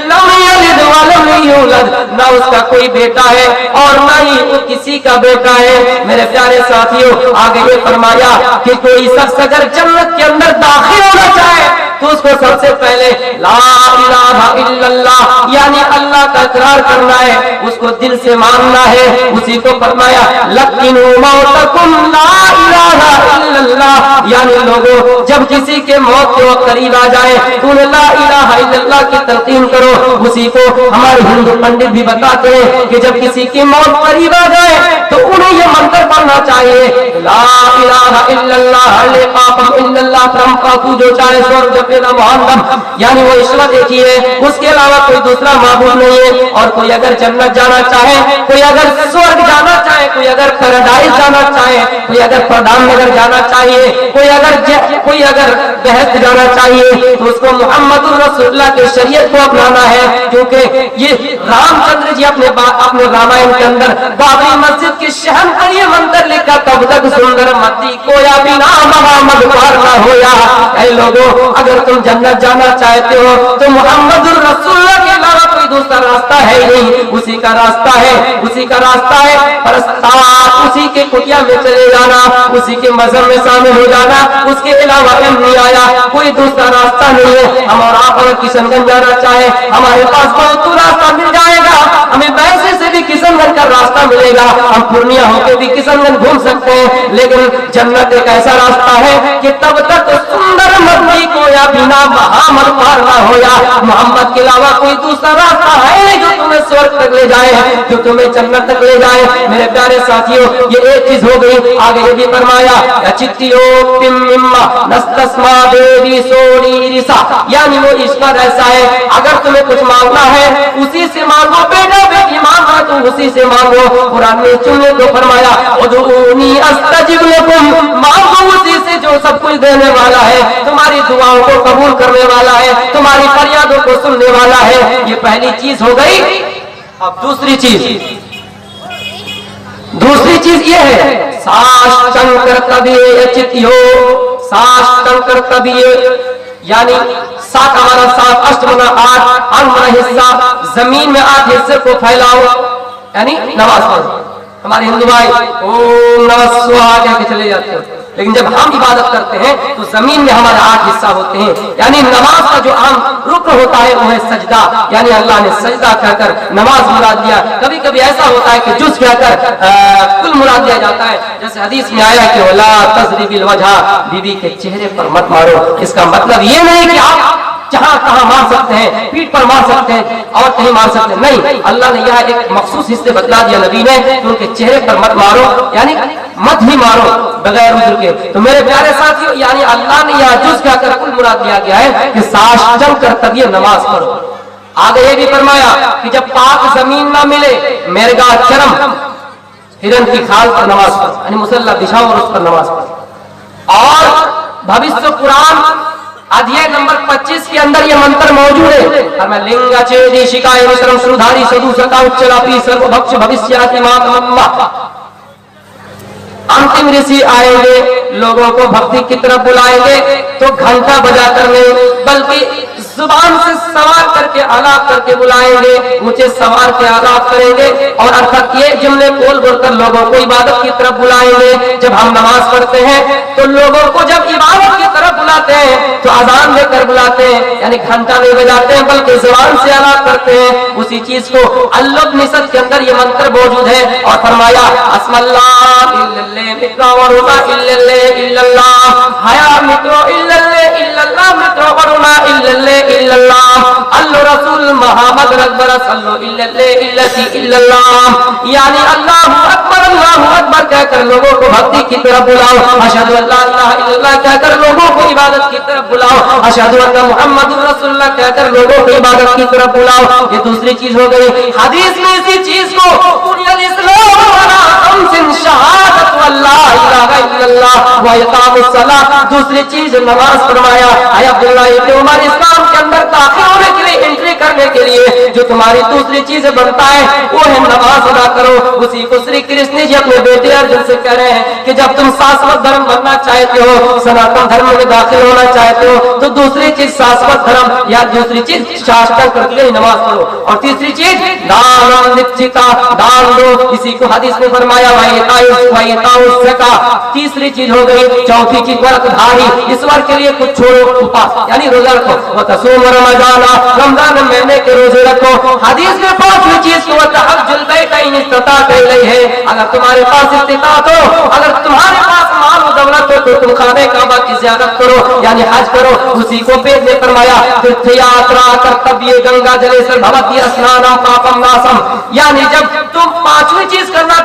लम यलिद व लम यूलद, ना उसका कोई बेटा है और ना ही वो किसी का बेटा है। मेरे प्यारे साथियों, आगे ये फरमाया कि कोई शख्स अगर जन्नत के अंदर दाखिल होना चाहे तो उसको सबसे पहले ला इलाहा इल्लल्लाह यानी अल्लाह का इकरार करना है, उसको दिल से मानना है। उसी को फरमाया लकिनु मौतकुम ला इलाहा इल्लल्लाह, यानी लोगों जब किसी के मौत के वक्त करीब आ जाए तो ला इलाहा इल्लल्लाह की तलकीन करो। उसी को हमारे हिंदू पंडित भी बताते हैं कि जब किसी की मौत करीब आ जाए तो उन्हें ये मंत्र पढ़ना चाहिए, ला इलाहा इल्लल्लाह ले पापम इल्लल्लाह परम पाकू जो चाहे स्वर्ग जपेला मोहम्मद, यानी वो ईश्वर एक ही है, उसके अलावा कोई दूसरा माबूद नहीं है। और कोई अगर जन्नत जाना चाहे, कोई अगर स्वर्ग जाना चाहे, कोई अगर पैराडाइज जाना चाहे, कोई अगर प्रधाननगर जाना चाहिए, कोई अगर बहस जाना चाहिए तो उसको मोहम्मदुर रसूलुल्लाह के शरीयत को अपनाना है। क्योंकि ये रामचंद्र जी अपने रामायण के अंदर बाबरी मस्जिद के शहन पर ये मंत्र लिखा, तब तक सुंदर मती को या बिना मोहम्मद पार ना होया। ऐ लोगों, अगर तुम जन्नत जाना चाहते हो तो मोहम्मदुर रसूलुल्लाह के अलावा कोई दूसरा रास्ता है ही नहीं, उसी का रास्ता है, उसी का रास्ता है। उसी के कुटिया में चले जाना, उसी के मजहब में शामिल हो जाना, उसके अलावा नहीं आया, कोई दूसरा रास्ता नहीं है। हम और आप अगर किशनगंज जाना चाहे, हमारे पास बहुत रास्ता मिल जाएगा, हमें वैसे से भी किशनगंज का रास्ता मिलेगा, हम पूर्णिया होकर भी किशनगंज घूम सकते हैं। लेकिन जन्नत एक ऐसा रास्ता है कि तब तक सुंदर मर्दी को या बिना मोहम्मद पार ना हो, या मोहम्मद के अलावा कोई दूसरा रास्ता है जो तुम्हें स्वर्ग तक ले जाए, जो तुम्हें जन्नत तक ले जाए। मेरे प्यारे साथियों, ये एक चीज हो गई। आगे ये भी फरमाया यानी वो ईश्वर ऐसा है, अगर तुम्हें कुछ मांगना है उसी से मांगो, बेटा बेटी मांगना तो उसी से मांगो। कुरान में चुनने को फरमाया उदूनी अस्तजिब लकुम, मांगो उसी से जो सब कुछ देने वाला है, तुम्हारी दुआओं को कबूल करने वाला है, तुम्हारी फरियादों को सुनने वाला है। ये पहली चीज हो गई। अब दूसरी चीज ये है साष्टांग कर्तव्य चित्यो, साष्टांग कर्तव्य यानी 7 हमारा 7 अष्ट बना 8 अंग बना हिस्सा, जमीन में 8 हिस्से को फैलाओ, यानी नमाज पढ़ो। हमारे हिंदू भाई ओम नमः शिवाय कह के चले जाते हैं, लेकिन जब हम इबादत करते हैं तो जमीन में हमारे 8 हिस्सा होते हैं। यानी नमाज का जो आम रुकन होता है वो है सजदा, यानी अल्लाह ने सजदा कहकर नमाज मुराद दिया। कभी कभी ऐसा होता है कि जुज कहकर कुल मुराद दिया जाता है, जैसे हदीस में आया कि वला तज़रिबिल वजह, बीवी के चेहरे पर मत मारो। इसका मतलब ये नहीं कि आप जहां कहां मार सकते हैं, पीठ पर मार सकते हैं और कहीं मार सकते हैं, नहीं। अल्लाह ने यह एक मखसूस हिस्से बतला दिया नबी ने कि उनके चेहरे पर मत मारो, यानी मत ही मारो बगैर उज्र के। तो मेरे प्यारे साथियों, यानी अल्लाह ने यह जुज कहकर कुल मुराद दिया गया है कि साष्टांग कर्तव्य नमाज पढ़ो। आगे ये भी फरमाया कि जब पाक जमीन ना मिले, मेरगा चरम हिरन की खाल पर नमाज पढ़ो, यानी मुसल्ला बिछाओ और उस पर नमाज पढ़ो। और भविष्य कुरान अध्याय नंबर 25 के अंदर ये मंत्र मौजूद है। मैं लिंगा चेदी शिकाय विश्रम सुधारी सदु सका उच्चलापी सर्व भक्ष भविष्याति मातम्मा। अंतिम ऋषि आएंगे, लोगों को भक्ति की तरफ बुलाएंगे तो घंटा बजाकर नहीं बल्कि के आलाप करके बुलाएंगे, ऊंचे सवार के आलाप करेंगे और अर्थात ये जुमले बोल बोलकर लोगों को इबादत की तरफ बुलाएंगे। जब हम नमाज पढ़ते हैं तो लोगों को जब इबादत की तरफ बुलाते हैं तो अजान देकर बुलाते हैं, यानी घंटा नहीं बजाते हैं बल्कि ज़ुबान से आलाप करते हैं। उसी चीज को अल्लाह निसत के अंदर ये मंत्र मौजूद है और फरमाया अस्मल्लाह मित्रो वरुना इल्लल्लाह हया मित्रो इल्लल्लाह मित्रो वरुना इल्लल्लाह अल्लाह रसूल मोहम्मद रब्बर सल्लल्लाहु इल्लल्लाह, यानी अल्लाहु अकबर कहकर लोगों को भक्ति की तरफ बुलाओ, अशहदु अल्ला इलाहा इल्लल्लाह कहकर लोगों को इबादत की तरफ बुलाओ, अशहदु अन्ना मुहम्मदुर रसूलुल्लाह कहकर लोगों को इबादत की तरफ बुलाओ। ये दूसरी चीज हो गई। हदीस में इसी चीज को बुनियाद इस्लाम वाला खम्सिन शहादत अल्लाह इलाहा इल्लल्लाह व इकामुस सलाह, दूसरी चीज नमाज फरमाया। अब्दुल्लाह इब्न उमर इस्लाम के अंदर दाखिल होने के लिए, एंट्री करने के लिए जो तुम्हारी दूसरी चीज बनता है वो है नमाज अदा करो। उसी को श्री कृष्ण जी अपने बेटे अर्जुन से कह रहे हैं कि जब तुम शाश्वत धर्म बनना चाहते हो, सनातन धर्म में दाखिल होना चाहते हो, तो दूसरी चीज शाश्वत धर्म या दूसरी चीज शास्त्र करके नमाज पढ़ो, और तीसरी चीज दान निश्चिता दान दो। इसी को हदीस में फरमाया का तीसरी चीज हो गई। चौथी चीज व्रतधारी, ईश्वर के लिए कुछ छोड़ो, उपास यानी रोजा रखो, रमजान महीने के रोजे रखो। हदीस में पांचवी चीज को है, अगर तुम्हारे पास इस्तिताअत हो, अगर तुम्हारे पास माल और दौलत हो तो तुम खाने काबा की ज़ियारत करो यानी हज करो। उसी को पेट में फरमाया तीर्थ यात्रा कर्तव्य गंगा जलेसर भवती स्नानम पापम नाशम, यानी जब तुम पांचवी चीज करना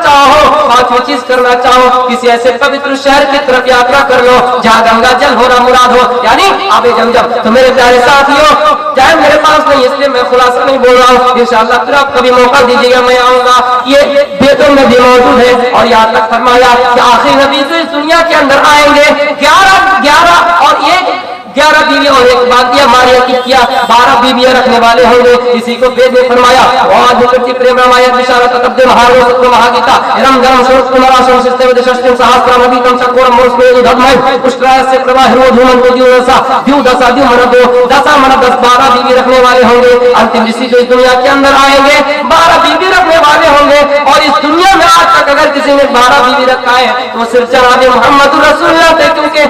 चाहो किसी ऐसे पवित्र शहर की तरफ यात्रा कर लो जहाँ गंगा जल होना मुराद हो, यानी आबे जमजम। तो मेरे प्यारे साथियों, चाहे मेरे पास नहीं इसलिए मैं खुलासा नहीं बोल रहा हूँ, इंशाअल्लाह फिर आप कभी मौका दीजिएगा मैं आऊंगा। ये वेदों में भी मौजूद है और यहाँ तक फरमाया कि आखिरी नबी तो इस दुनिया के अंदर आएंगे 11 और 11 बीवी और एक बातिया मारिया की किया 12 बीवियां रखने वाले होंगे। इसी को वेद में फरमाया प्रेम रामायण विशारत तब्दे महारो सत्य महागीता रम गरम सोच कुमारा संसिस्ते विदशस्तिम सहस्त्रम अभितम चकोरम मोस्मेदु धर्मय पुष्टराय से प्रवाह हिरो धूमन को दियो दसा दियो मन दो दसा मन 10 12 बीवी रखने वाले होंगे। अंतिम ऋषि जो इस दुनिया के अंदर आएंगे 12 बीवी रखने वाले होंगे, और इस दुनिया में आज तक अगर किसी ने 12 बीवी रखा है तो सिर्फ जनाब मोहम्मद रसूलुल्लाह थे, क्योंकि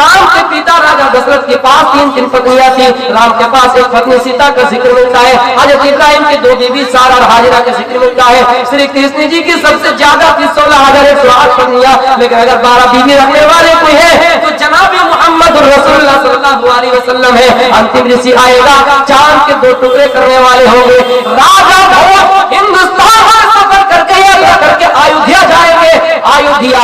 राम के पिता राजा दशरथ के पास 3 पत्नियां थी। राम के पास एक पत्नी सीता का जिक्र मिलता है, हजरत इब्राहिम की 2 बीवी सारा और हाजिरा का जिक्र मिलता है। श्री कृष्ण जी की सबसे ज्यादा थी 16,108 पत्नियां, लेकिन अगर 12 बीवी रखने वाले कोई है तो जनाब मोहम्मद रसूलुल्लाह सल्लल्लाहु अलैहि वसल्लम है। अंतिम ऋषि आएगा, चांद के 2 टुकड़े करने वाले होंगे। राजा भोज हिंदुस्तान सफर करके अयोध्या जाएंगे। अयोध्या